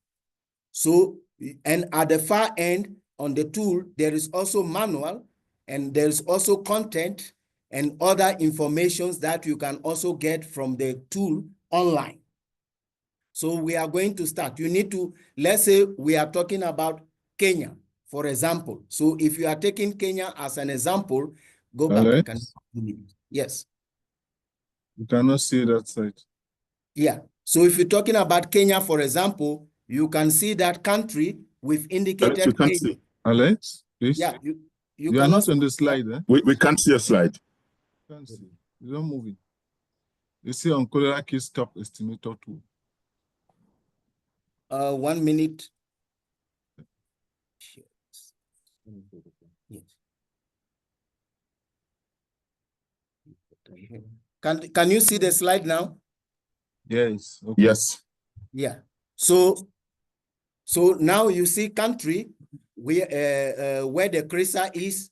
[SPEAKER 4] So, and at the far end on the tool, there is also manual, and there's also content and other informations that you can also get from the tool online. So we are going to start. You need to, let's say we are talking about Kenya, for example. So if you are taking Kenya as an example, go back. Yes.
[SPEAKER 2] You cannot see that side.
[SPEAKER 4] Yeah. So if you're talking about Kenya, for example, you can see that country with indicated.
[SPEAKER 5] You can't see.
[SPEAKER 2] Alex, please.
[SPEAKER 4] Yeah,
[SPEAKER 2] you are not on the slide. Eh?
[SPEAKER 5] We can't see a slide.
[SPEAKER 2] Can't see. It's not moving. You see on cholera case cap estimator tool.
[SPEAKER 4] 1 minute. Yes. Can you see the slide now?
[SPEAKER 2] Yes. Okay.
[SPEAKER 5] Yes.
[SPEAKER 4] Yeah. So now you see country where the cursor is.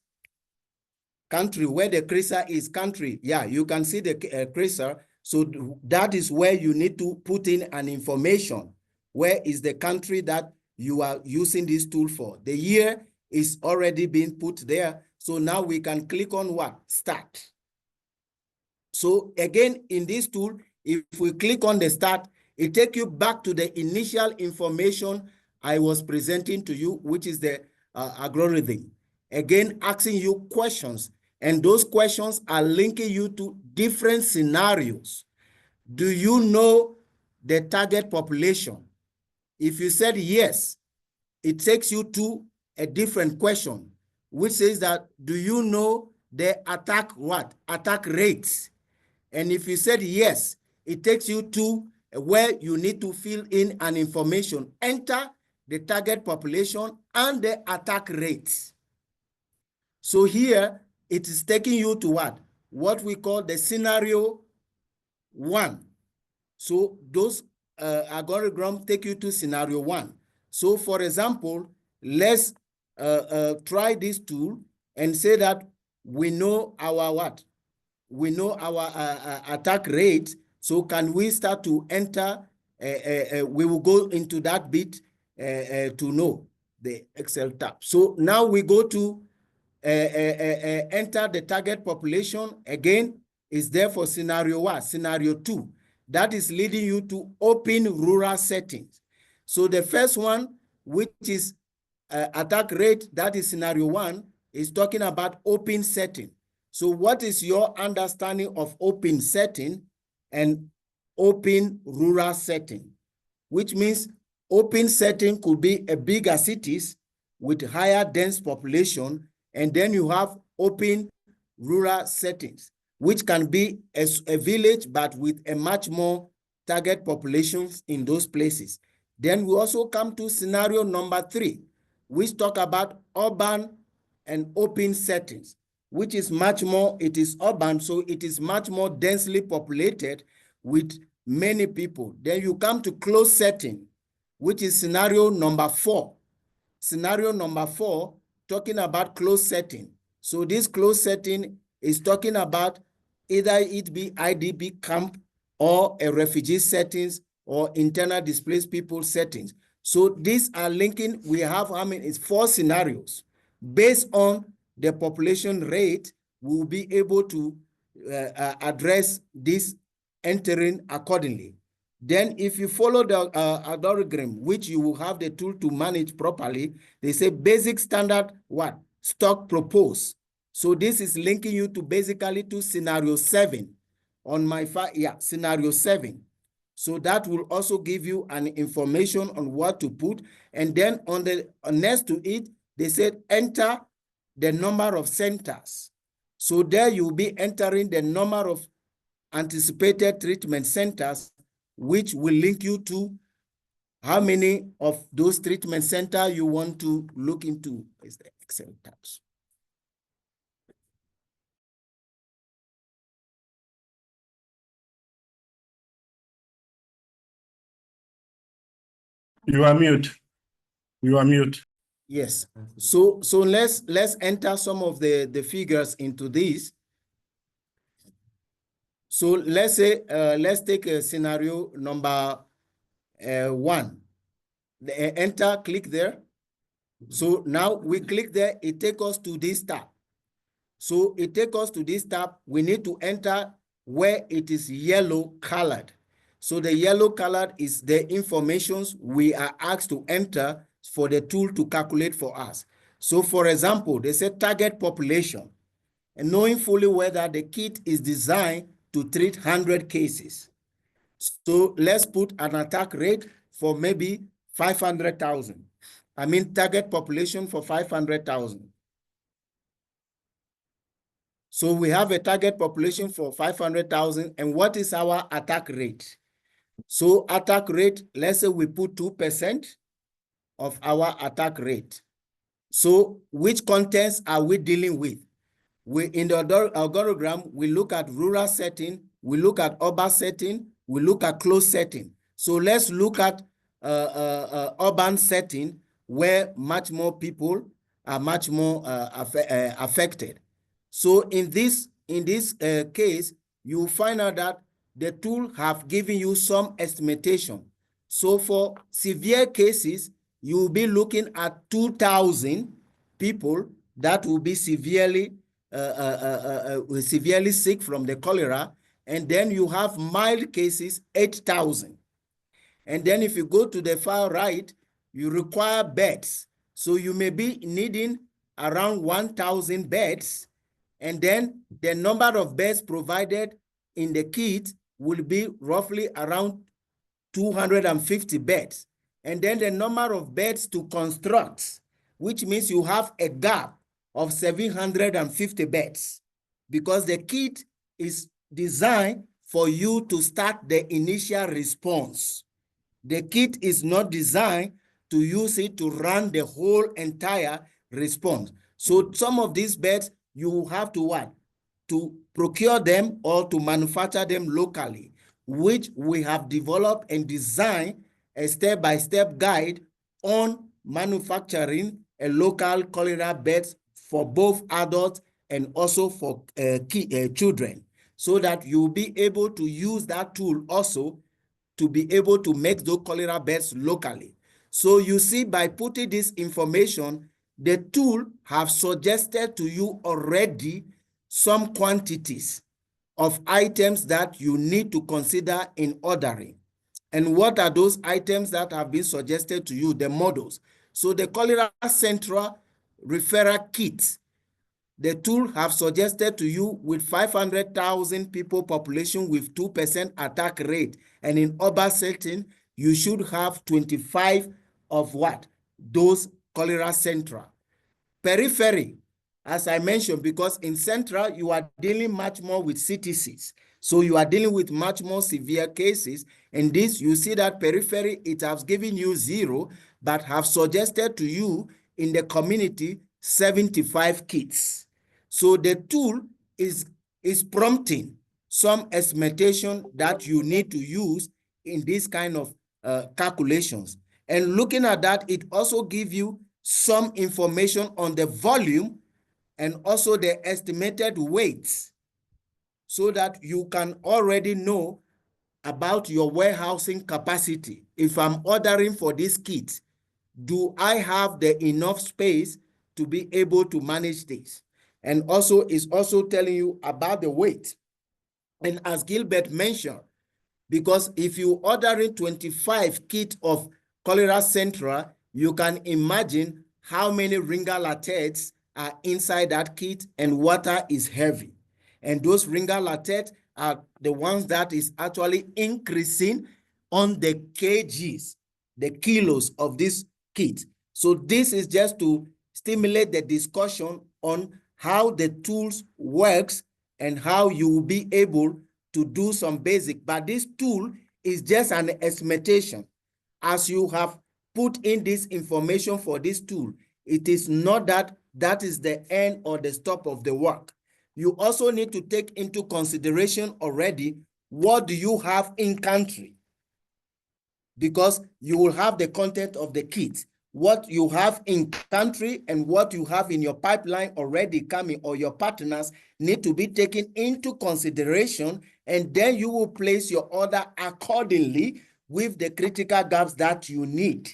[SPEAKER 4] Country where the cursor is. Country. Yeah, you can see the cursor. So that is where you need to put in an information. Where is the country that you are using this tool for? The year is already being put there. So now we can click on what? Start. So again, in this tool, if we click on the start, it takes you back to the initial information I was presenting to you, which is the algorithm. Again, asking you questions, and those questions are linking you to different scenarios. Do you know the target population? If you said yes, it takes you to a different question, which says that, do you know the attack rates? And if you said yes, it takes you to where you need to fill in an information, enter the target population and the attack rates. So here, it is taking you to what? What we call the scenario 1. So those algorithms take you to scenario 1. So for example, let's try this tool and say that we know our what? We know our attack rate. So can we start to enter? We will go into that bit to know the Excel tab. So now we go to enter the target population. Again, is there for scenario 1, scenario 2. That is leading you to open rural settings. So the first one, which is attack rate, that is scenario 1, is talking about open setting. So what is your understanding of open setting and open rural setting? Which means open setting could be a bigger cities with higher dense population, and then you have open rural settings, which can be a village, but with a much more target populations in those places. Then we also come to scenario number 3, which talk about urban and open settings, which is much more, it is urban, so it is much more densely populated with many people. Then you come to closed setting, which is scenario number 4. Scenario number 4, talking about closed setting. So this closed setting is talking about either it be IDP camp or a refugee settings or internal displaced people settings. So these are linking, we have, I mean, it's 4 scenarios. Based on the population rate, we'll be able to address this entering accordingly. Then if you follow the algorithm, which you will have the tool to manage properly, they say basic standard what? Stock proposed. So this is linking you to basically to scenario 7 on my scenario 7. So that will also give you an information on what to put. And then on the next to it, they said enter the number of centers. So there you'll be entering the number of anticipated treatment centers, which will link you to how many of those treatment centers you want to look into. Is the Excel tabs.
[SPEAKER 1] You are mute. You are mute.
[SPEAKER 4] Yes. So let's enter some of the figures into this. So let's say let's take a scenario number 1. Enter, click there. So now we click there, it takes us to this tab. So it takes us to this tab. We need to enter where it is yellow colored. So the yellow colored is the informations we are asked to enter for the tool to calculate for us. So for example, they say target population, and knowing fully whether the kit is designed to treat 100 cases. So let's put an attack rate for maybe 500,000. I mean, target population for 500,000. So we have a target population for 500,000. And what is our attack rate? So attack rate, let's say we put 2% of our attack rate. So which contents are we dealing with? In the algorithm, we look at rural setting, we look at urban setting, we look at closed setting. So let's look at urban setting where much more people are much more affected. So in this case, you find out that the tool have given you some estimation. So for severe cases, you will be looking at 2,000 people that will be severely sick from the cholera. And then you have mild cases, 8,000. And then if you go to the far right, you require beds. So you may be needing around 1,000 beds. And then the number of beds provided in the kit will be roughly around 250 beds. And then the number of beds to construct, which means you have a gap of 750 beds, because the kit is designed for you to start the initial response. The kit is not designed to use it to run the whole entire response. So some of these beds, you have to what? To procure them or to manufacture them locally, which we have developed and designed a step-by-step guide on manufacturing a local cholera beds for both adults and also for children, so that you'll be able to use that tool also to be able to make those cholera beds locally. So you see, by putting this information, the tool have suggested to you already some quantities of items that you need to consider in ordering. And what are those items that have been suggested to you? The models. So the Cholera Central Referral Kit, the tool have suggested to you with 500,000 people population with 2% attack rate. And in urban setting, you should have 25 of what? Those Cholera Central. Periphery, as I mentioned, because in Central, you are dealing much more with CTCs. So you are dealing with much more severe cases. And this, you see that periphery, it has given you 0, but have suggested to you in the community 75 kits. So the tool is prompting some estimation that you need to use in this kind of calculations. And looking at that, it also gives you some information on the volume and also the estimated weights, so that you can already know about your warehousing capacity. If I'm ordering for this kit, do I have the enough space to be able to manage this? And also, it's also telling you about the weight. And as Gilbert mentioned, because if you ordering 25 kits of Cholera Central, you can imagine how many ringer latex are inside that kit, and water is heavy. And those ringer latex are the ones that is actually increasing on the kgs, the kilos of this kit. So this is just to stimulate the discussion on how the tools works and how you will be able to do some basic. But this tool is just an estimation. As you have put in this information for this tool, it is not that that is the end or the stop of the work. You also need to take into consideration already, what do you have in country? Because you will have the content of the kit, what you have in country and what you have in your pipeline already coming, or your partners, need to be taken into consideration, and then you will place your order accordingly with the critical gaps that you need.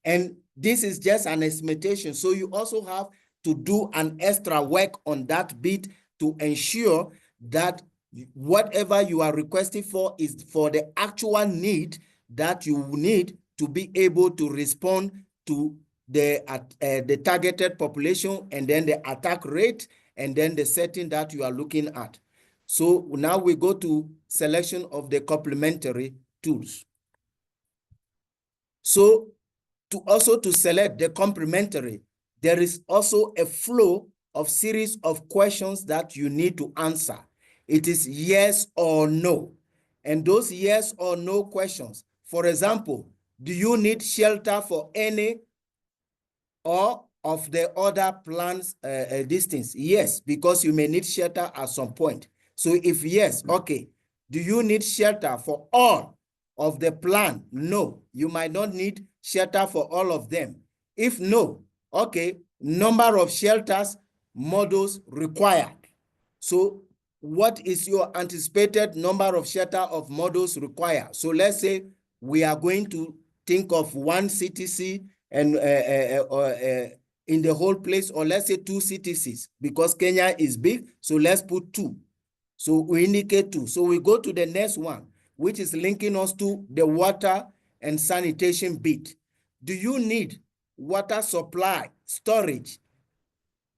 [SPEAKER 4] And this is just an estimation. So you also have to do an extra work on that bit to ensure that whatever you are requesting for is for the actual need that you need to be able to respond to the targeted population, and then the attack rate, and then the setting that you are looking at. So now we go to selection of the complementary tools. So to select the complementary, there is also a flow of series of questions that you need to answer. It is yes or no. And those yes or no questions, for example, do you need shelter for any or of the other plans distance? Yes, because you may need shelter at some point. So if yes, okay. Do you need shelter for all of the plan? No, you might not need shelter for all of them. If no, okay, number of shelters, models required. So what is your anticipated number of shelter of models required? So let's say we are going to think of one CTC and in the whole place, or let's say 2 CTCs, because Kenya is big, so let's put 2. So we indicate 2. So we go to the next one, which is linking us to the water and sanitation bit. Do you need water supply, storage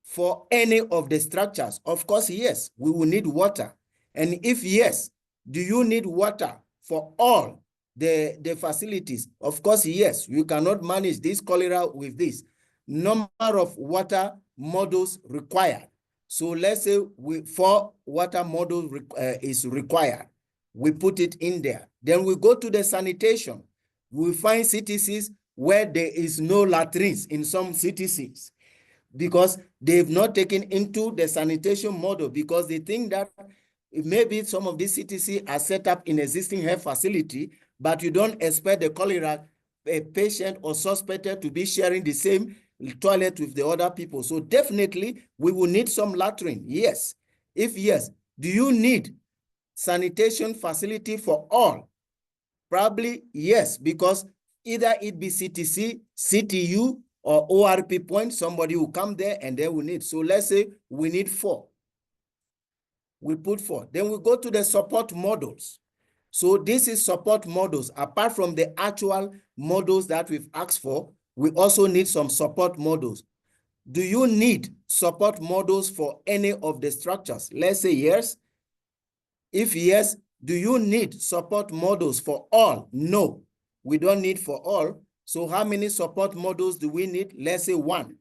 [SPEAKER 4] for any of the structures? Of course, yes, we will need water. And if yes, do you need water for all the facilities? Of course, yes, you cannot manage this cholera with this. Number of water models required. So let's say 4 water models is required. We put it in there. Then we go to the sanitation. We find CTCs where there is no latrines in some CTCs, because they've not taken into the sanitation model, because they think that maybe some of these CTC are set up in existing health facility, but you don't expect the cholera patient or suspected to be sharing the same toilet with the other people. So definitely we will need some latrine. Yes. If yes, do you need sanitation facility for all? Probably yes, because either it be CTC, CTU, or ORP point, somebody will come there and they will need. So let's say we need 4. We put 4. Then we go to the support models. So this is support models. Apart from the actual models that we've asked for, we also need some support models. Do you need support models for any of the structures? Let's say yes. If yes, do you need support models for all? No, we don't need for all. So how many support models do we need? Let's say 1.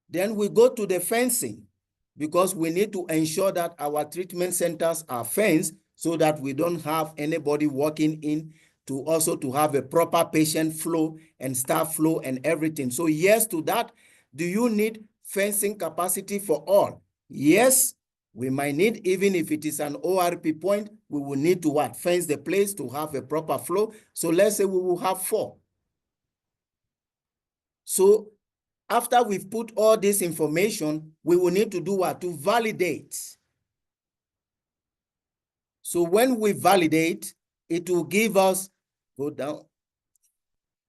[SPEAKER 4] Then we go to the fencing, because we need to ensure that our treatment centers are fenced so that we don't have anybody walking in, to also to have a proper patient flow and staff flow and everything. So yes to that. Do you need fencing capacity for all? Yes, we might need, even if it is an ORP point, we will need to what? Fence the place to have a proper flow. So let's say we will have 4. So after we've put all this information, we will need to do what? To validate. So when we validate, it will give us, go down,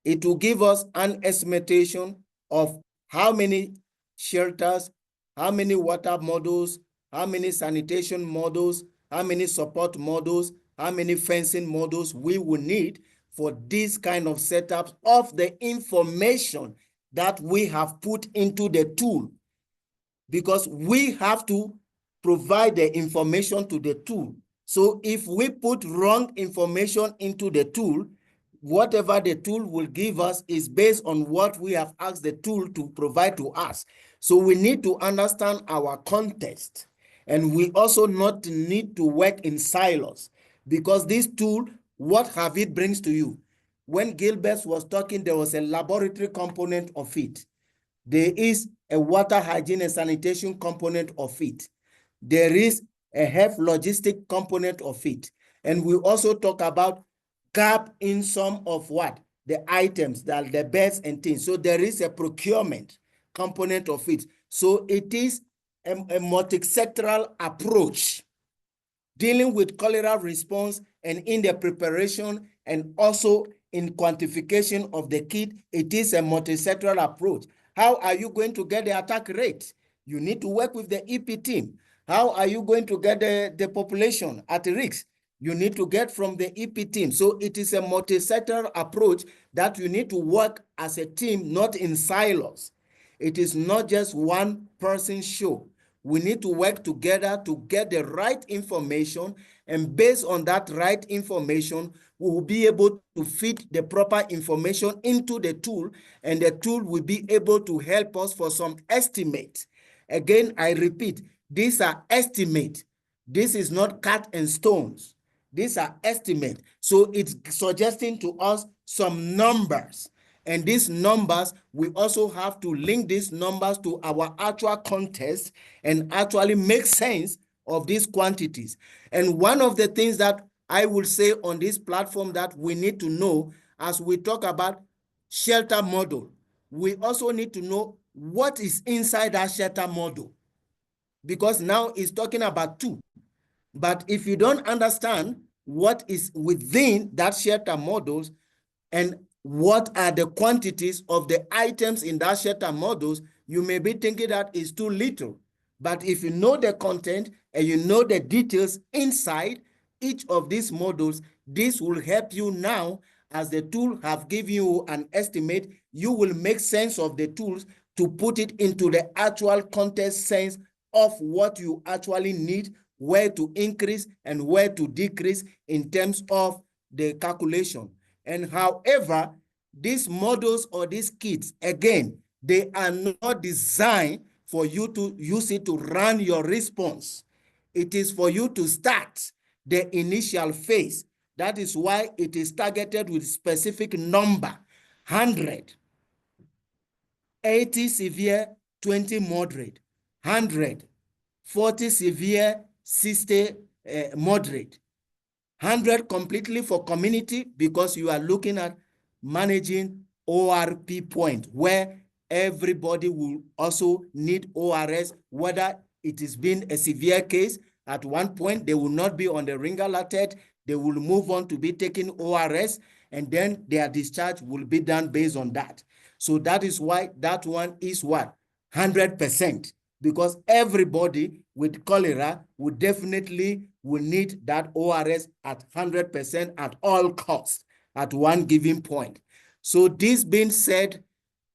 [SPEAKER 4] it will give us an estimation of how many shelters, how many water models, how many sanitation models, how many support models, how many fencing models we will need for this kind of setups of the information that we have put into the tool. Because we have to provide the information to the tool. So if we put wrong information into the tool, whatever the tool will give us is based on what we have asked the tool to provide to us. So we need to understand our context. And we also not need to work in silos, because this tool, what have it brings to you? When Gilbert was talking, there was a laboratory component of it. There is a water hygiene and sanitation component of it. There is a health logistic component of it. And we also talk about gap in some of what? The items, that the beds and things. So there is a procurement component of it. So it is a multi-sectoral approach dealing with cholera response, and in the preparation and also in quantification of the kit. It is a multi-sectoral approach. How are you going to get the attack rate? You need to work with the EP team. How are you going to get the population at risk? You need to get from the EP team. So it is a multi-sectoral approach that you need to work as a team, not in silos. It is not just one person show. We need to work together to get the right information, and based on that right information, we will be able to feed the proper information into the tool, and the tool will be able to help us for some estimate. Again, I repeat, these are estimates. This is not cut and stones. These are estimates. So it's suggesting to us some numbers. And these numbers, we also have to link these numbers to our actual context and actually make sense of these quantities. And one of the things that I will say on this platform that we need to know as we talk about shelter model, we also need to know what is inside that shelter model, because now it's talking about two. But if you don't understand what is within that shelter models and what are the quantities of the items in that shelter models, you may be thinking that is too little. But if you know the content and you know the details inside each of these models, this will help you now. As the tool have given you an estimate, you will make sense of the tools to put it into the actual context sense of what you actually need, where to increase and where to decrease in terms of the calculation. And however, these models or these kits, again, they are not designed for you to use it to run your response. It is for you to start the initial phase. That is why it is targeted with specific number, 100, 80 severe, 20 moderate, 100, 40 severe, 60 moderate, 100 completely for community, because you are looking at managing ORP point, where everybody will also need ORS, whether it is been a severe case. At one point, they will not be on the ringer latet. They will move on to be taking ORS, and then their discharge will be done based on that. So that is why that one is what? 100%, because everybody with cholera will definitely will need that ORS at 100% at all costs at one given point. So this being said,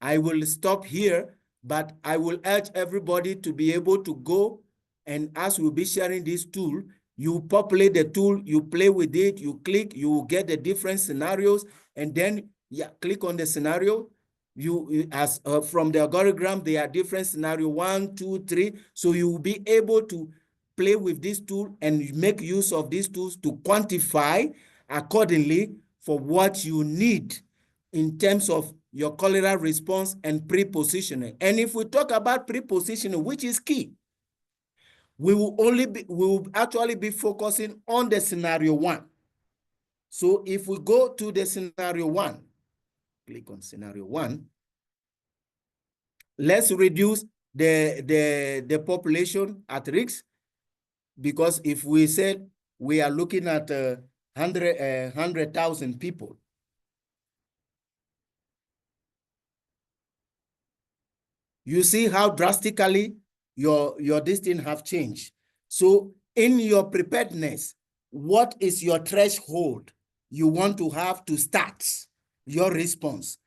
[SPEAKER 4] I will stop here, but I will urge everybody to be able to go, and as we'll be sharing this tool, you populate the tool, you play with it, you click, you will get the different scenarios, and then click on the scenario. As from the algorithm, there are different scenario 1, 2, 3. So you will be able to play with this tool and make use of these tools to quantify accordingly for what you need in terms of your cholera response and pre-positioning. And if we talk about pre-positioning, which is key, we will actually be focusing on the scenario 1. So if we go to the scenario 1, click on scenario 1, let's reduce the population at risk, because if we said we are looking at 100,000 people, you see how drastically your destiny have changed. So in your preparedness, what is your threshold you want to have to start your response?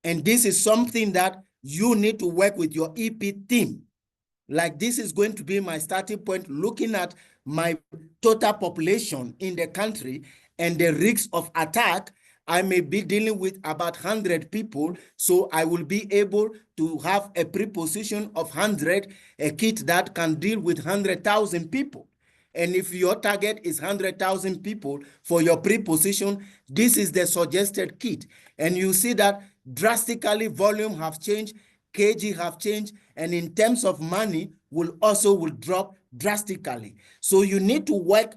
[SPEAKER 4] And this is something that you need to work with your EP team. Like, this is going to be my starting point, looking at my total population in the country and the risks of attack. I may be dealing with about 100 people, so I will be able to have a preposition of 100, a kit that can deal with 100,000 people. And if your target is 100,000 people for your preposition, this is the suggested kit. And you see that drastically volume have changed, kg have changed, and in terms of money will drop drastically. So you need to work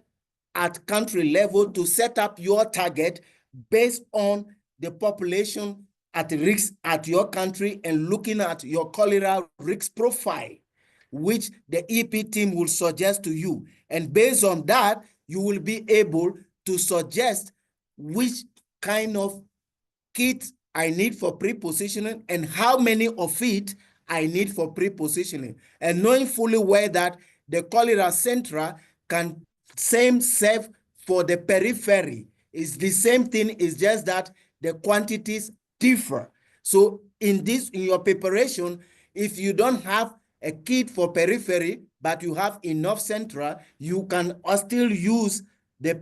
[SPEAKER 4] at country level to set up your target based on the population at risk at your country and looking at your cholera risk profile, which the EP team will suggest to you. And based on that, you will be able to suggest which kind of kit I need for pre-positioning and how many of it I need for pre-positioning. And knowing fully well that the cholera centra can same serve for the periphery. It's the same thing, it's just that the quantities differ. So in your preparation, if you don't have a kit for periphery, but you have enough centra, you can still use the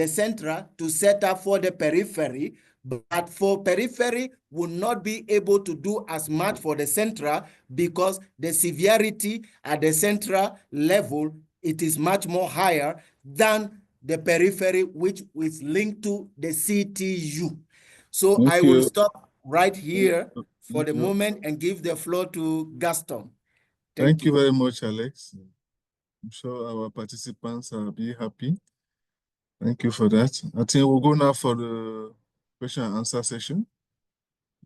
[SPEAKER 4] centra to set up for the periphery, But for periphery, will not be able to do as much for the central because the severity at the central level, it is much more higher than the periphery, which is linked to the CTU. So
[SPEAKER 2] Thank
[SPEAKER 4] I
[SPEAKER 2] you.
[SPEAKER 4] will stop right here for the
[SPEAKER 2] you.
[SPEAKER 4] moment and give the floor to Gaston.
[SPEAKER 2] Thank you very much, Alex. I'm sure our participants will be happy. Thank you for that. I think we'll go now for the question and answer session.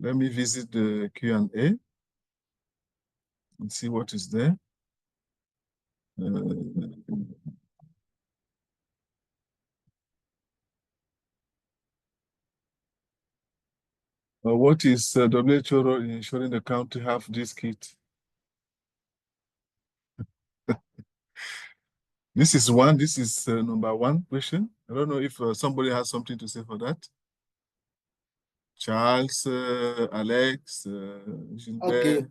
[SPEAKER 2] Let me visit the Q&A and see what is there. What is WHO role in ensuring the country have this kit? This is number one question. I don't know if somebody has something to say for that. Charles, Alex, Gilbert.
[SPEAKER 4] Okay.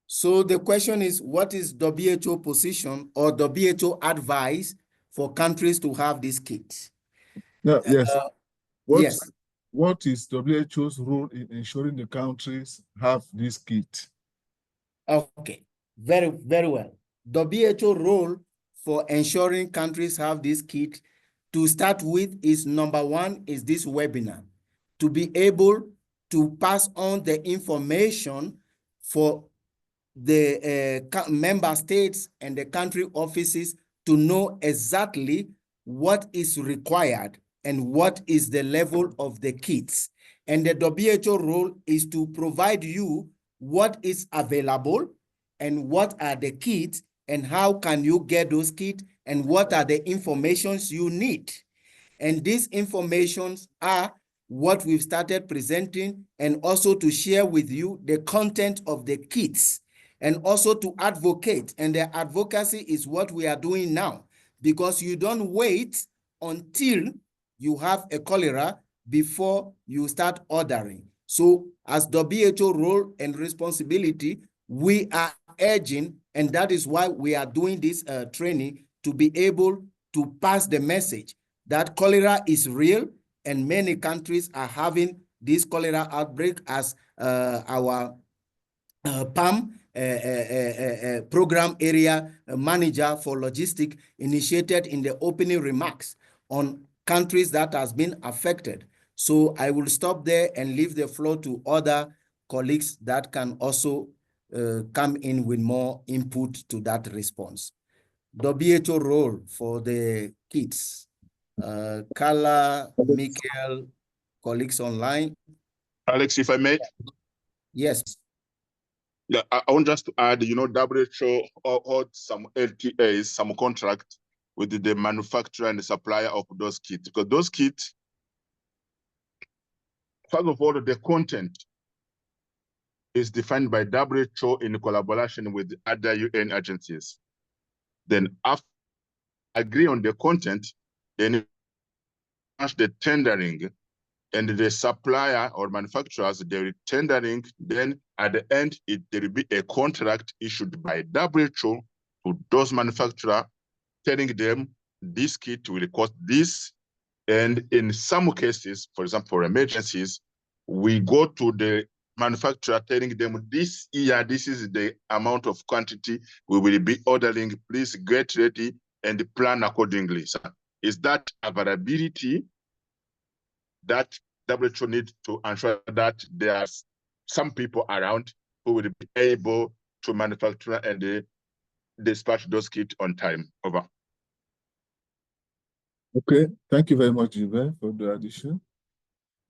[SPEAKER 4] So the question is, what is WHO position or WHO advice for countries to have this kit?
[SPEAKER 2] No, yes.
[SPEAKER 4] Yes.
[SPEAKER 2] What is WHO's role in ensuring the countries have this kit?
[SPEAKER 4] Okay, very, very well. WHO role for ensuring countries have this kit, to start with, is number one, is this webinar, to be able to pass on the information for the member states and the country offices to know exactly what is required and what is the level of the kits. And the WHO role is to provide you what is available and what are the kits and how can you get those kits and what are the informations you need. And these informations are what we've started presenting, and also to share with you the content of the kits, and also to advocate. And the advocacy is what we are doing now, because you don't wait until you have a cholera before you start ordering. So as WHO role and responsibility, we are urging, and that is why we are doing this training, to be able to pass the message that cholera is real, and many countries are having this cholera outbreak, as our PAM program area manager for logistics initiated in the opening remarks on countries that has been affected. So I will stop there and leave the floor to other colleagues that can also come in with more input to that response. WHO role for the kits. Carla, Michael, colleagues online.
[SPEAKER 5] Alex, if I may.
[SPEAKER 4] Yes.
[SPEAKER 5] Yeah, I want just to add, WHO had some LTAs, some contract with the manufacturer and the supplier of those kits, because those kits, first of all, the content is defined by WHO in collaboration with other UN agencies. Then after agree on the content, then the tendering, and the supplier or manufacturers, they're tendering, then at the end, there will be a contract issued by WHO to those manufacturers, telling them this kit will cost this. And in some cases, for example, for emergencies, we go to the manufacturer telling them this year, this is the amount of quantity we will be ordering. Please get ready and plan accordingly. So is that availability that WHO needs to ensure that there's some people around who will be able to manufacture and dispatch those kits on time. Over.
[SPEAKER 2] Okay, thank you very much, Gilbert, for the addition.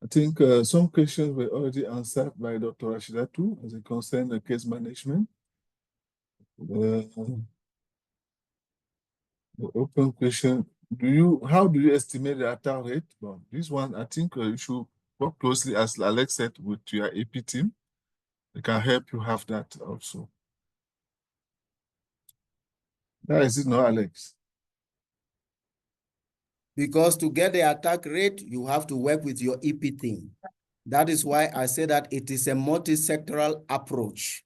[SPEAKER 2] I think some questions were already answered by Dr. Rashidatu as it concerns the case management. The open question, how do you estimate the attack rate? Well, this one, I think you should work closely, as Alex said, with your AP team. They can help you have that also. That is it, no, Alex?
[SPEAKER 4] Because to get the attack rate, you have to work with your EP team. That is why I say that it is a multi-sectoral approach.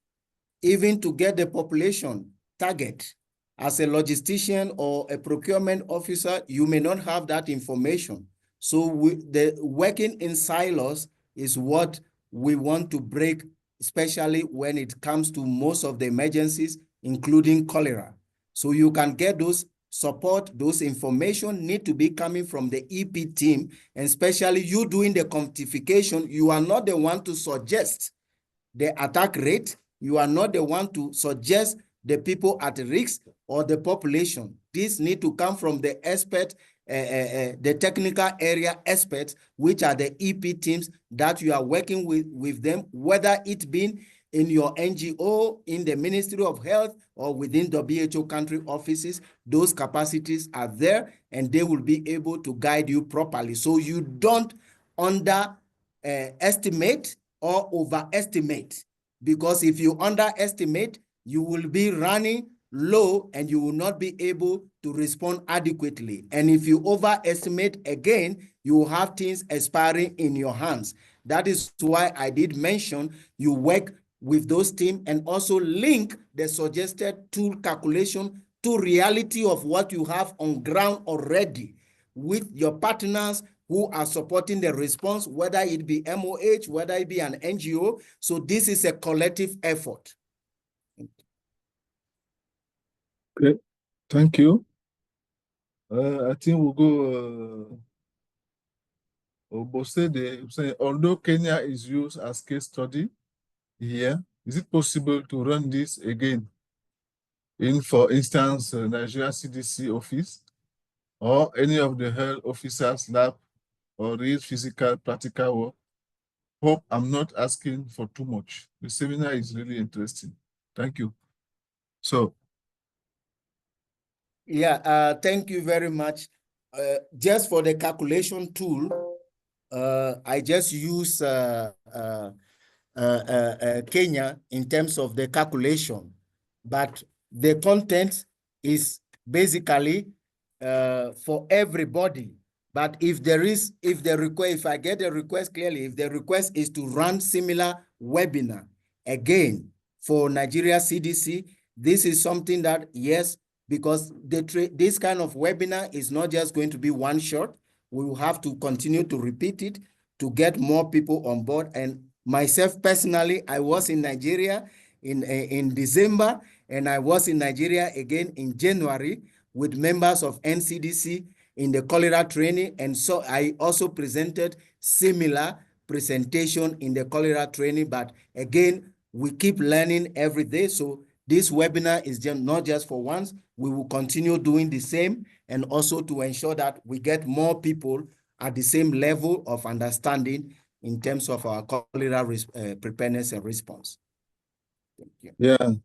[SPEAKER 4] Even to get the population target, as a logistician or a procurement officer, you may not have that information. So the working in silos is what we want to break, especially when it comes to most of the emergencies, including cholera. So you can get those support, those information need to be coming from the EP team, and especially you doing the quantification. You are not the one to suggest the attack rate. You are not the one to suggest the people at risk or the population. This need to come from the expert, the technical area experts, which are the EP teams that you are working with them, whether it been in your NGO, in the Ministry of Health, or within WHO country offices. Those capacities are there, and they will be able to guide you properly. So you don't underestimate or overestimate, because if you underestimate, you will be running low and you will not be able to respond adequately. And if you overestimate again, you will have things expiring in your hands. That is why I did mention you work with those teams and also link the suggested tool calculation to reality of what you have on ground already with your partners who are supporting the response, whether it be MOH, whether it be an NGO. So this is a collective effort.
[SPEAKER 2] Okay, thank you. I think we'll go. Although Kenya is used as case study here, is it possible to run this again in, for instance, Nigeria CDC office or any of the health officers' lab or real physical practical work? Hope I'm not asking for too much. The seminar is really interesting. Thank you. So.
[SPEAKER 4] Yeah, thank you very much. Just for the calculation tool, I just use Kenya in terms of the calculation, but the content is basically for everybody. But if there is, if I get the request clearly, if the request is to run similar webinar again for Nigeria CDC, this is something that, yes, because this kind of webinar is not just going to be one shot. We will have to continue to repeat it to get more people on board. And myself personally, I was in Nigeria in December, and I was in Nigeria again in January with members of NCDC in the cholera training. And so I also presented similar presentation in the cholera training, but again, we keep learning every day. So this webinar is not just for once. We will continue doing the same, and also to ensure that we get more people at the same level of understanding in terms of our cholera preparedness and response. Thank you.
[SPEAKER 2] Yeah,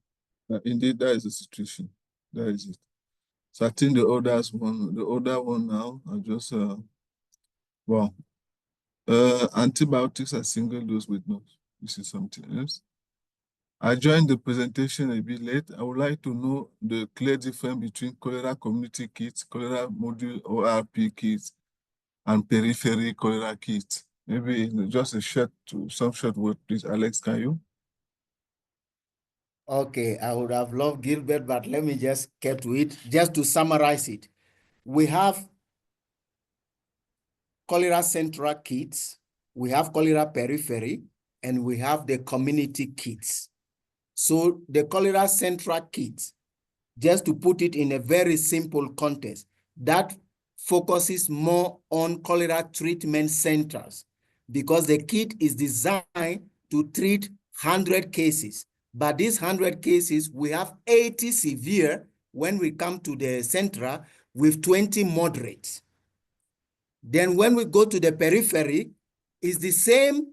[SPEAKER 2] indeed, that is the situation. That is it. So I think the older one now, I just, antibiotics are single dose with no. This is something else. I joined the presentation a bit late. I would like to know the clear difference between cholera community kits, cholera module ORP kits, and periphery cholera kits. Maybe just some short word, please. Alex, can you?
[SPEAKER 4] Okay, I would have loved Gilbert, but let me just get to it. Just to summarize it, we have cholera central kits, we have cholera periphery, and we have the community kits. So the cholera central kit, just to put it in a very simple context, that focuses more on cholera treatment centers, because the kit is designed to treat 100 cases. But these 100 cases, we have 80 severe when we come to the central with 20 moderate. Then when we go to the periphery, it's the same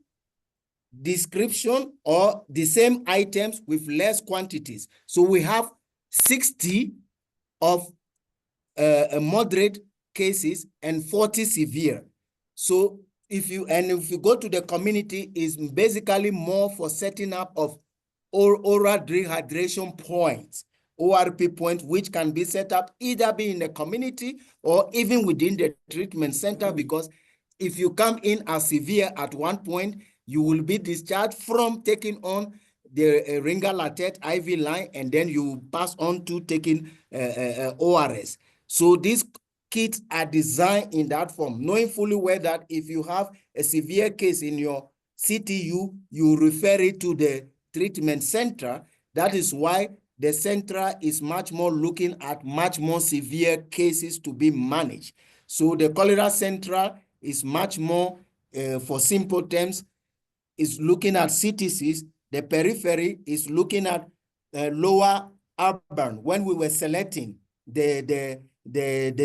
[SPEAKER 4] description or the same items with less quantities. So we have 60 of moderate cases and 40 severe. So if you go to the community, is basically more for setting up of oral dehydration points, ORP points, which can be set up either be in the community or even within the treatment center, because if you come in as severe at one point, you will be discharged from taking on the Ringer Latet IV line, and then you pass on to taking ORS. So this kits are designed in that form, knowing fully well that if you have a severe case in your CTU, you refer it to the treatment center. That is why the center is much more looking at much more severe cases to be managed. So the cholera center is much more, for simple terms, is looking at CTCs. The periphery is looking at lower urban when we were selecting the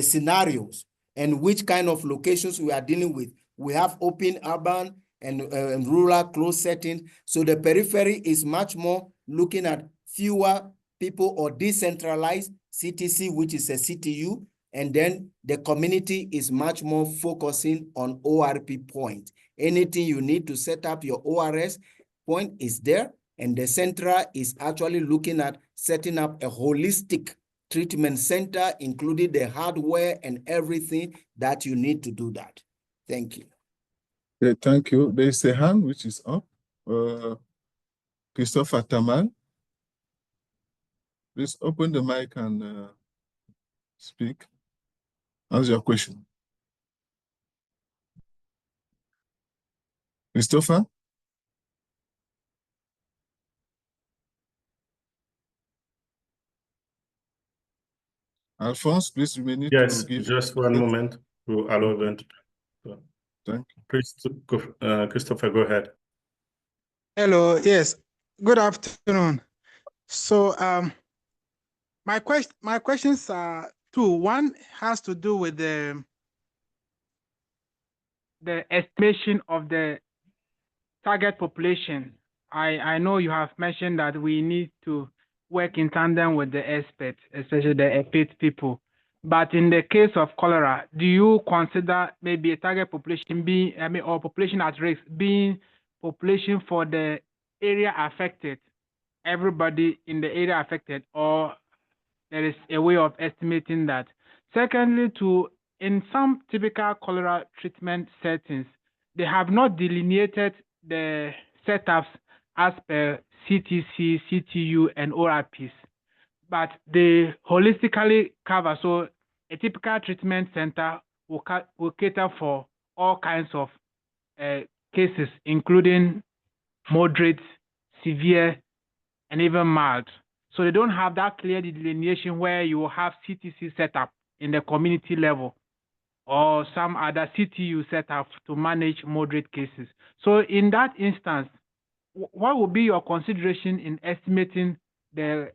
[SPEAKER 4] scenarios and which kind of locations we are dealing with. We have open urban and rural closed settings. So the periphery is much more looking at fewer people or decentralized CTC, which is a CTU. And then the community is much more focusing on ORP point. Anything you need to set up your ORS point is there. And the center is actually looking at setting up a holistic treatment center, including the hardware and everything that you need to do that. Thank you.
[SPEAKER 2] Okay, thank you. There is a hand which is up. Christopher Tamal. Please open the mic and speak. Ask your question. Christopher? Alphonse, please, we need
[SPEAKER 1] Yes,
[SPEAKER 2] to give...
[SPEAKER 1] just one moment to allow them to.
[SPEAKER 2] Thank you.
[SPEAKER 1] Please, Christopher, go ahead.
[SPEAKER 6] Hello, yes, good afternoon. So my questions are two. One has to do with the estimation of the target population. I know you have mentioned that we need to work in tandem with the experts, especially the EPIT people. But in the case of cholera, do you consider maybe a target population being, or population at risk being population for the area affected, everybody in the area affected, or there is a way of estimating that? Secondly, in some typical cholera treatment settings, they have not delineated the setups as per CTC, CTU, and ORPs, but they holistically cover. So a typical treatment center will cater for all kinds of cases, including moderate, severe, and even mild. So they don't have that clear delineation where you will have CTC setup in the community level or some other CTU setup to manage moderate cases. So in that instance, what would be your consideration in estimating the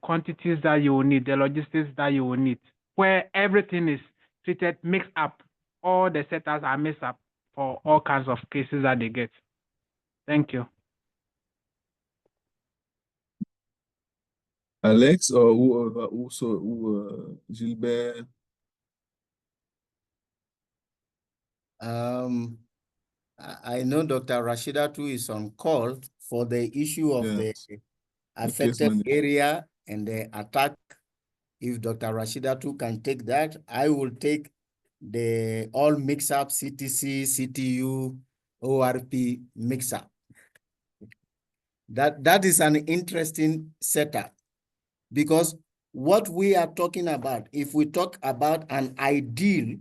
[SPEAKER 6] quantities that you will need, the logistics that you will need, where everything is treated mixed up, all the setups are mixed up for all kinds of cases that they get? Thank you.
[SPEAKER 2] Alex or Gilbert?
[SPEAKER 4] I know Dr. Rashida too is on call for the issue of the affected area and the attack. If Dr. Rashida too can take that, I will take the all mix-up CTC, CTU, ORP mix-up. That is an interesting setup, because what we are talking about, if we talk about an ideal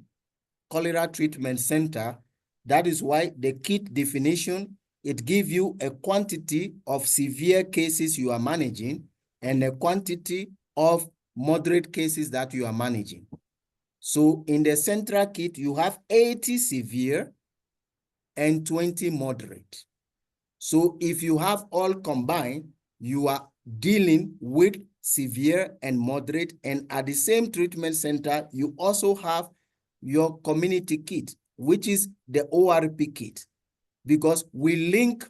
[SPEAKER 4] cholera treatment center, that is why the kit definition, it gives you a quantity of severe cases you are managing and a quantity of moderate cases that you are managing. So in the central kit, you have 80 severe and 20 moderate. So if you have all combined, you are dealing with severe and moderate, and at the same treatment center, you also have your community kit, which is the ORP kit, because we link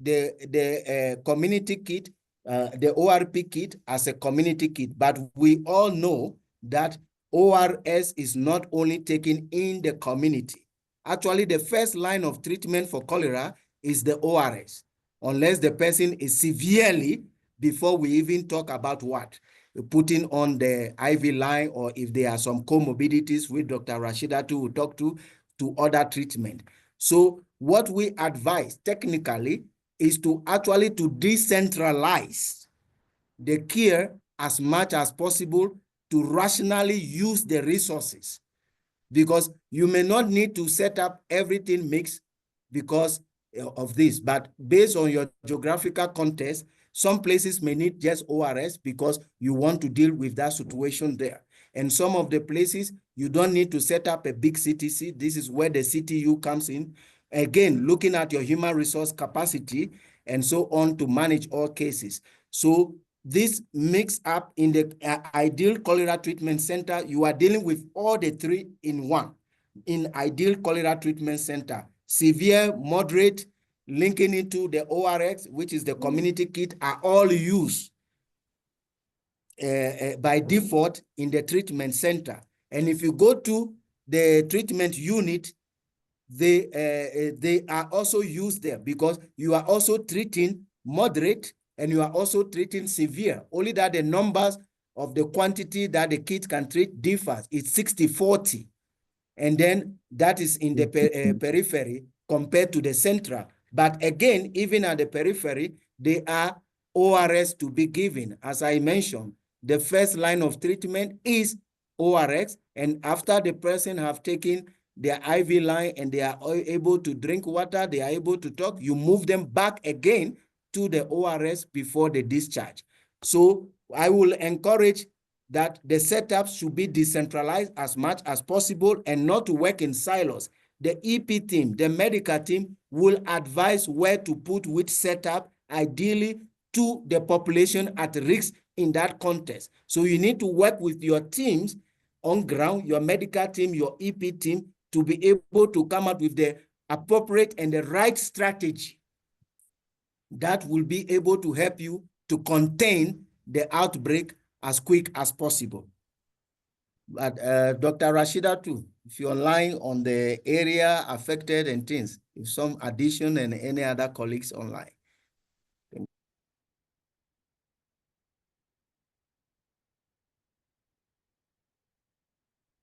[SPEAKER 4] the community kit, the ORP kit as a community kit, but we all know that ORS is not only taken in the community. Actually, the first line of treatment for cholera is the ORS, unless the person is severely, before we even talk about what? Putting on the IV line, or if there are some comorbidities with Dr. Rashida too will talk to other treatment. So what we advise technically is to actually to decentralize the care as much as possible, to rationally use the resources because you may not need to set up everything mixed because of this, but based on your geographical context, some places may need just ORS because you want to deal with that situation there. And some of the places, you don't need to set up a big CTC. This is where the CTU comes in. Again, looking at your human resource capacity and so on to manage all cases. So this mix up in the ideal cholera treatment center, you are dealing with all the three in one. In ideal cholera treatment center, severe, moderate, linking into the ORX, which is the community kit, are all used by default in the treatment center. And if you go to the treatment unit, they are also used there because you are also treating moderate and you are also treating severe. Only that the numbers of the quantity that the kit can treat differs. It's 60-40. And then that is in the periphery compared to the central. But again, even at the periphery, they are ORS to be given. As I mentioned, the first line of treatment is ORX. And after the person have taken their IV line and they are able to drink water, they are able to talk, you move them back again to the ORS before the discharge. So I will encourage that the setup should be decentralized as much as possible and not to work in silos. The EP team, the medical team will advise where to put which setup, ideally to the population at risk in that context. So you need to work with your teams on ground, your medical team, your EP team, to be able to come up with the appropriate and the right strategy that will be able to help you to contain the outbreak as quick as possible. But Dr. Rashida too, if you're online on the area affected and things, if some addition and any other colleagues online.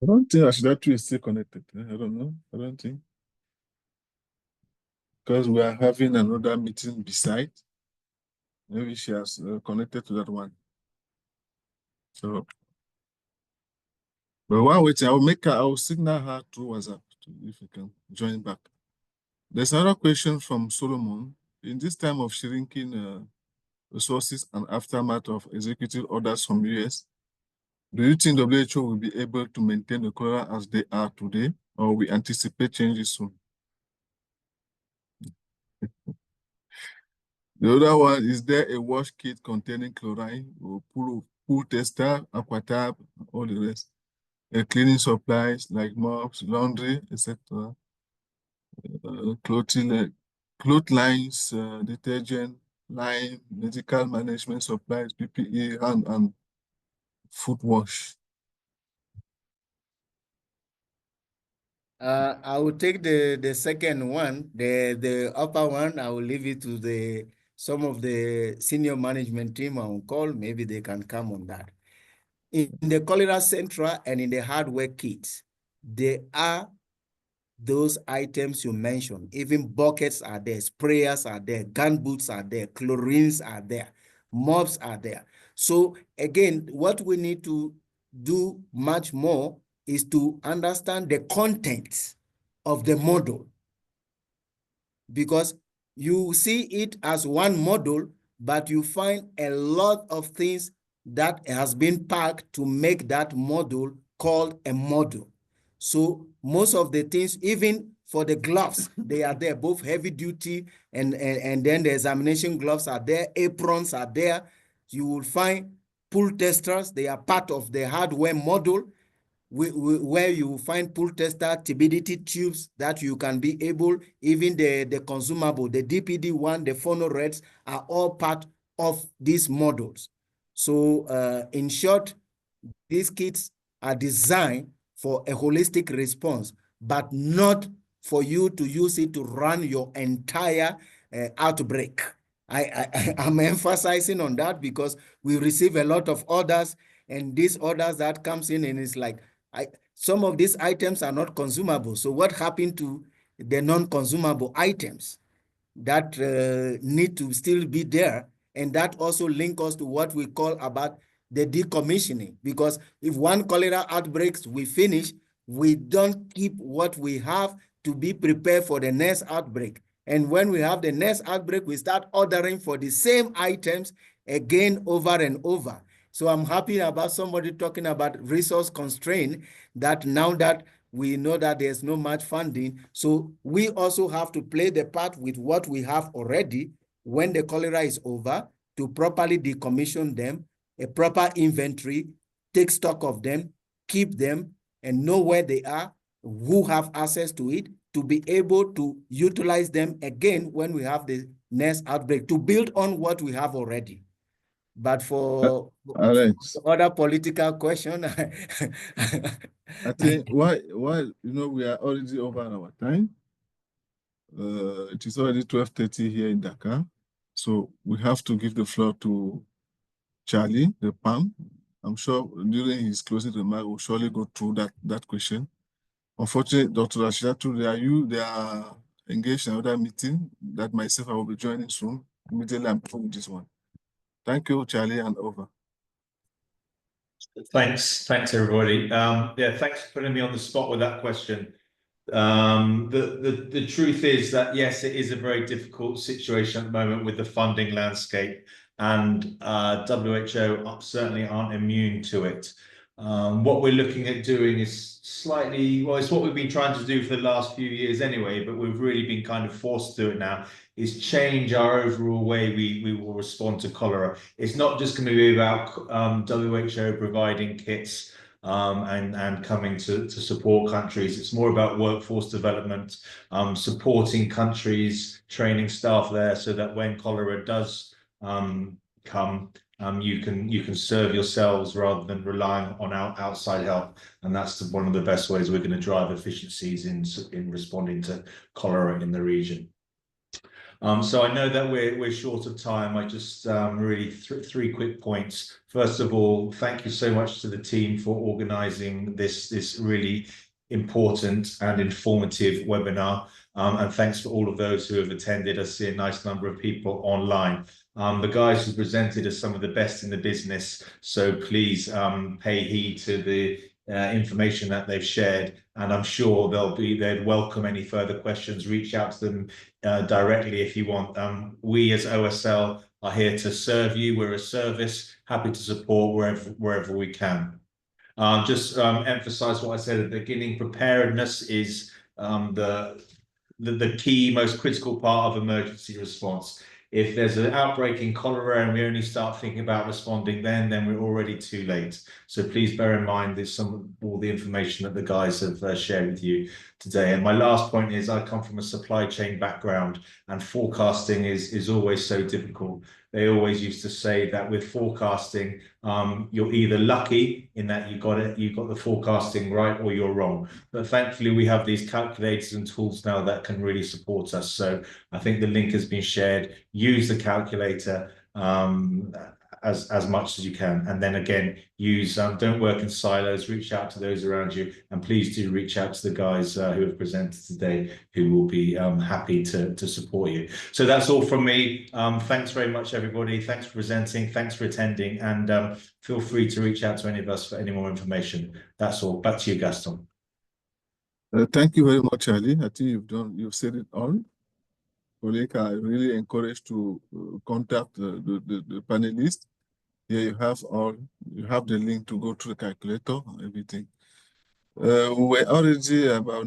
[SPEAKER 2] I don't think Rashida too is still connected. I don't know. I don't think. Because we are having another meeting beside. Maybe she has connected to that one. So, but while waiting, I will signal her through WhatsApp if you can join back. There's another question from Solomon. In this time of shrinking resources and aftermath of executive orders from US, do you think WHO will be able to maintain the cholera as they are today, or we anticipate changes soon? The other one, is there a wash kit containing chlorine or pool tester, aquatab, all the rest? Cleaning supplies like mops, laundry, etc. Cloth lines, detergent, line, medical management supplies, PPE, and foot wash.
[SPEAKER 4] I will take the second one, the upper one. I will leave it to some of the senior management team on call. Maybe they can come on that. In the cholera central and in the hardware kits, there are those items you mentioned. Even buckets are there, sprayers are there, gun boots are there, chlorines are there, mops are there. So again, what we need to do much more is to understand the contents of the model, because you see it as one model, but you find a lot of things that has been packed to make that model called a model. So most of the things, even for the gloves, they are there, both heavy duty and then the examination gloves are there, aprons are there. You will find pull testers, they are part of the hardware model, where you find pull tester, turbidity tubes that you can be able, even the consumable, the DPD one, the phonoreds are all part of these models. So in short, these kits are designed for a holistic response, but not for you to use it to run your entire outbreak. I'm emphasizing on that because we receive a lot of orders, and these orders that comes in and it's like, some of these items are not consumable. So what happened to the non-consumable items that need to still be there? And that also links us to what we call about the decommissioning, because if one cholera outbreaks, we finish, we don't keep what we have to be prepared for the next outbreak. And when we have the next outbreak, we start ordering for the same items again over and over. So I'm happy about somebody talking about resource constraint, that now that we know that there's no much funding, so we also have to play the part with what we have already when the cholera is over, to properly decommission them, a proper inventory, take stock of them, keep them, and know where they are, who have access to it, to be able to utilize them again when we have the next outbreak, to build on what we have already. But for
[SPEAKER 2] Alex,
[SPEAKER 4] other political question,
[SPEAKER 2] I think while we are already over our time, it is already 12:30 here in Dakar, so we have to give the floor to Charlie, the PAM. I'm sure during his closing remark, we'll surely go through that question. Unfortunately, Dr. Rashidatu, they are engaged in another meeting that myself I will be joining soon. Immediately I'm putting this one. Thank you, Charlie, and over.
[SPEAKER 3] Thanks, everybody. Yeah, thanks for putting me on the spot with that question. The truth is that yes, it is a very difficult situation at the moment with the funding landscape, and WHO certainly aren't immune to it. What we're looking at doing is slightly, well, it's what we've been trying to do for the last few years anyway, but we've really been kind of forced to do it now, is change our overall way we will respond to cholera. It's not just going to be about WHO providing kits and coming to support countries. It's more about workforce development, supporting countries, training staff there, so that when cholera does come, you can serve yourselves rather than relying on outside help. And that's one of the best ways we're going to drive efficiencies in responding to cholera in the region. So I know that we're short of time. I just really three quick points. First of all, thank you so much to the team for organising this really important and informative webinar. And thanks for all of those who have attended. I see a nice number of people online. The guys who presented are some of the best in the business, so please pay heed to the information that they've shared, and I'm sure they'd welcome any further questions. Reach out to them directly if you want. We as OSL are here to serve you. We're a service, happy to support wherever we can. Just emphasize what I said at the beginning. Preparedness is the key, most critical part of emergency response. If there's an outbreak in cholera and we only start thinking about responding then we're already too late. So please bear in mind there's all the information that the guys have shared with you today. And my last point is I come from a supply chain background, and forecasting is always so difficult. They always used to say that with forecasting, you're either lucky in that you got the forecasting right, or you're wrong. But thankfully, we have these calculators and tools now that can really support us. So I think the link has been shared. Use the calculator as much as you can, and then again use don't work in silos. Reach out to those around you, and please do reach out to the guys who have presented today, who will be happy to support you. So that's all from me. Thanks very much, everybody. Thanks for presenting, thanks for attending, and feel free to reach out to any of us for any more information. That's all. Back to you, Gaston.
[SPEAKER 2] Thank you very much, Ali. I think you've said it all. Colleague, I really encourage to contact the panelists. Here you have the link to go to the calculator and everything. We're already about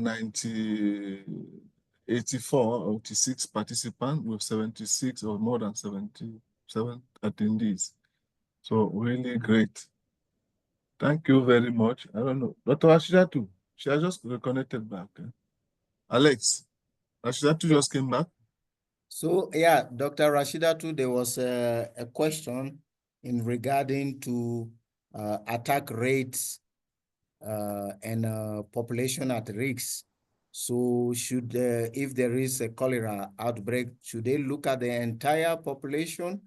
[SPEAKER 2] 84 or 86 participants with 76 or more than 77 attendees. So really great. Thank you very much. I don't know. Dr. Rashidatu, she has just reconnected back. Alex, Rashidatu just came back.
[SPEAKER 4] So yeah, Dr. Rashidatu, there was a question in regarding to attack rates and population at risk. So should, if there is a cholera outbreak, should they look at the entire population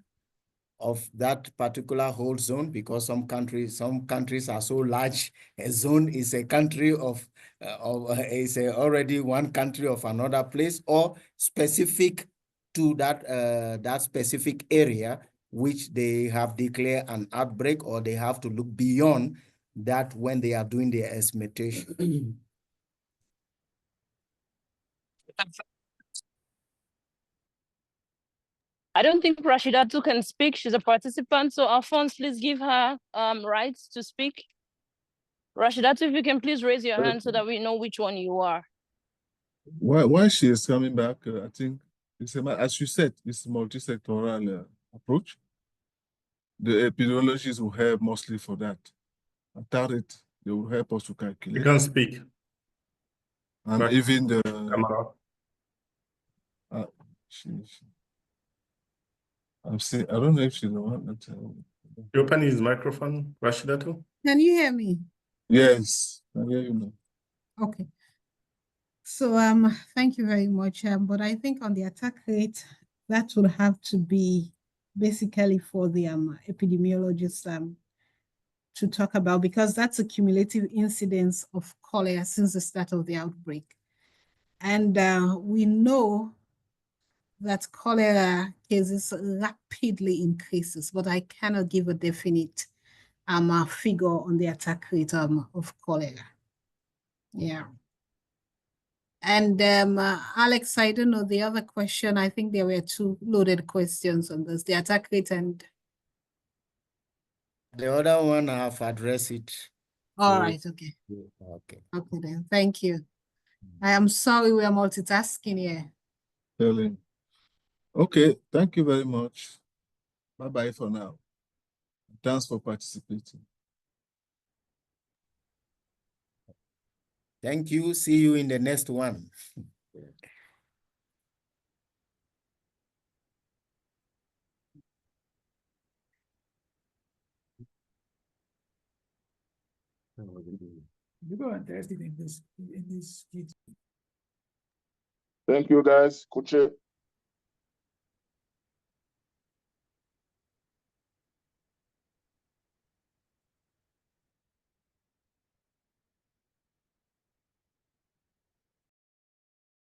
[SPEAKER 4] of that particular whole zone? Because some countries are so large. A zone is a country is already one country of another place, or specific to that specific area which they have declared an outbreak, or they have to look beyond that when they are doing their estimation.
[SPEAKER 7] I don't think Rashidatu can speak. She's a participant. So Alphonse, please give her rights to speak. Rashidatu, if you can please raise your hand so that we know which one you are.
[SPEAKER 2] Why she is coming back, I think, it's as you said, it's a multi-sectoral approach. The epidemiologists will help mostly for that. Without it, they will help us to calculate.
[SPEAKER 1] You can speak.
[SPEAKER 2] And
[SPEAKER 1] Right.
[SPEAKER 2] even the
[SPEAKER 1] Camera.
[SPEAKER 2] I'm saying, I don't know if she's the one that.
[SPEAKER 1] You open his microphone, Rashidatu?
[SPEAKER 8] Can you hear me?
[SPEAKER 2] Yes, I hear you now.
[SPEAKER 8] Okay. So thank you very much. But I think on the attack rate, that would have to be basically for the epidemiologists to talk about, because that's a cumulative incidence of cholera since the start of the outbreak. And we know that cholera cases rapidly increases, but I cannot give a definite figure on the attack rate of cholera. Yeah. And Alex, I don't know the other question. I think there were two loaded questions on this, the attack rate and.
[SPEAKER 4] The other one I have addressed it.
[SPEAKER 8] All
[SPEAKER 4] So,
[SPEAKER 8] right, okay.
[SPEAKER 4] Okay.
[SPEAKER 8] Okay then, thank you. I am sorry we are multitasking here.
[SPEAKER 2] Helen. Okay, thank you very much. Bye-bye for now. Thanks for participating.
[SPEAKER 4] Thank you. See you in the next one.
[SPEAKER 9] You go interested in this
[SPEAKER 5] Thank you, guys. Kuche.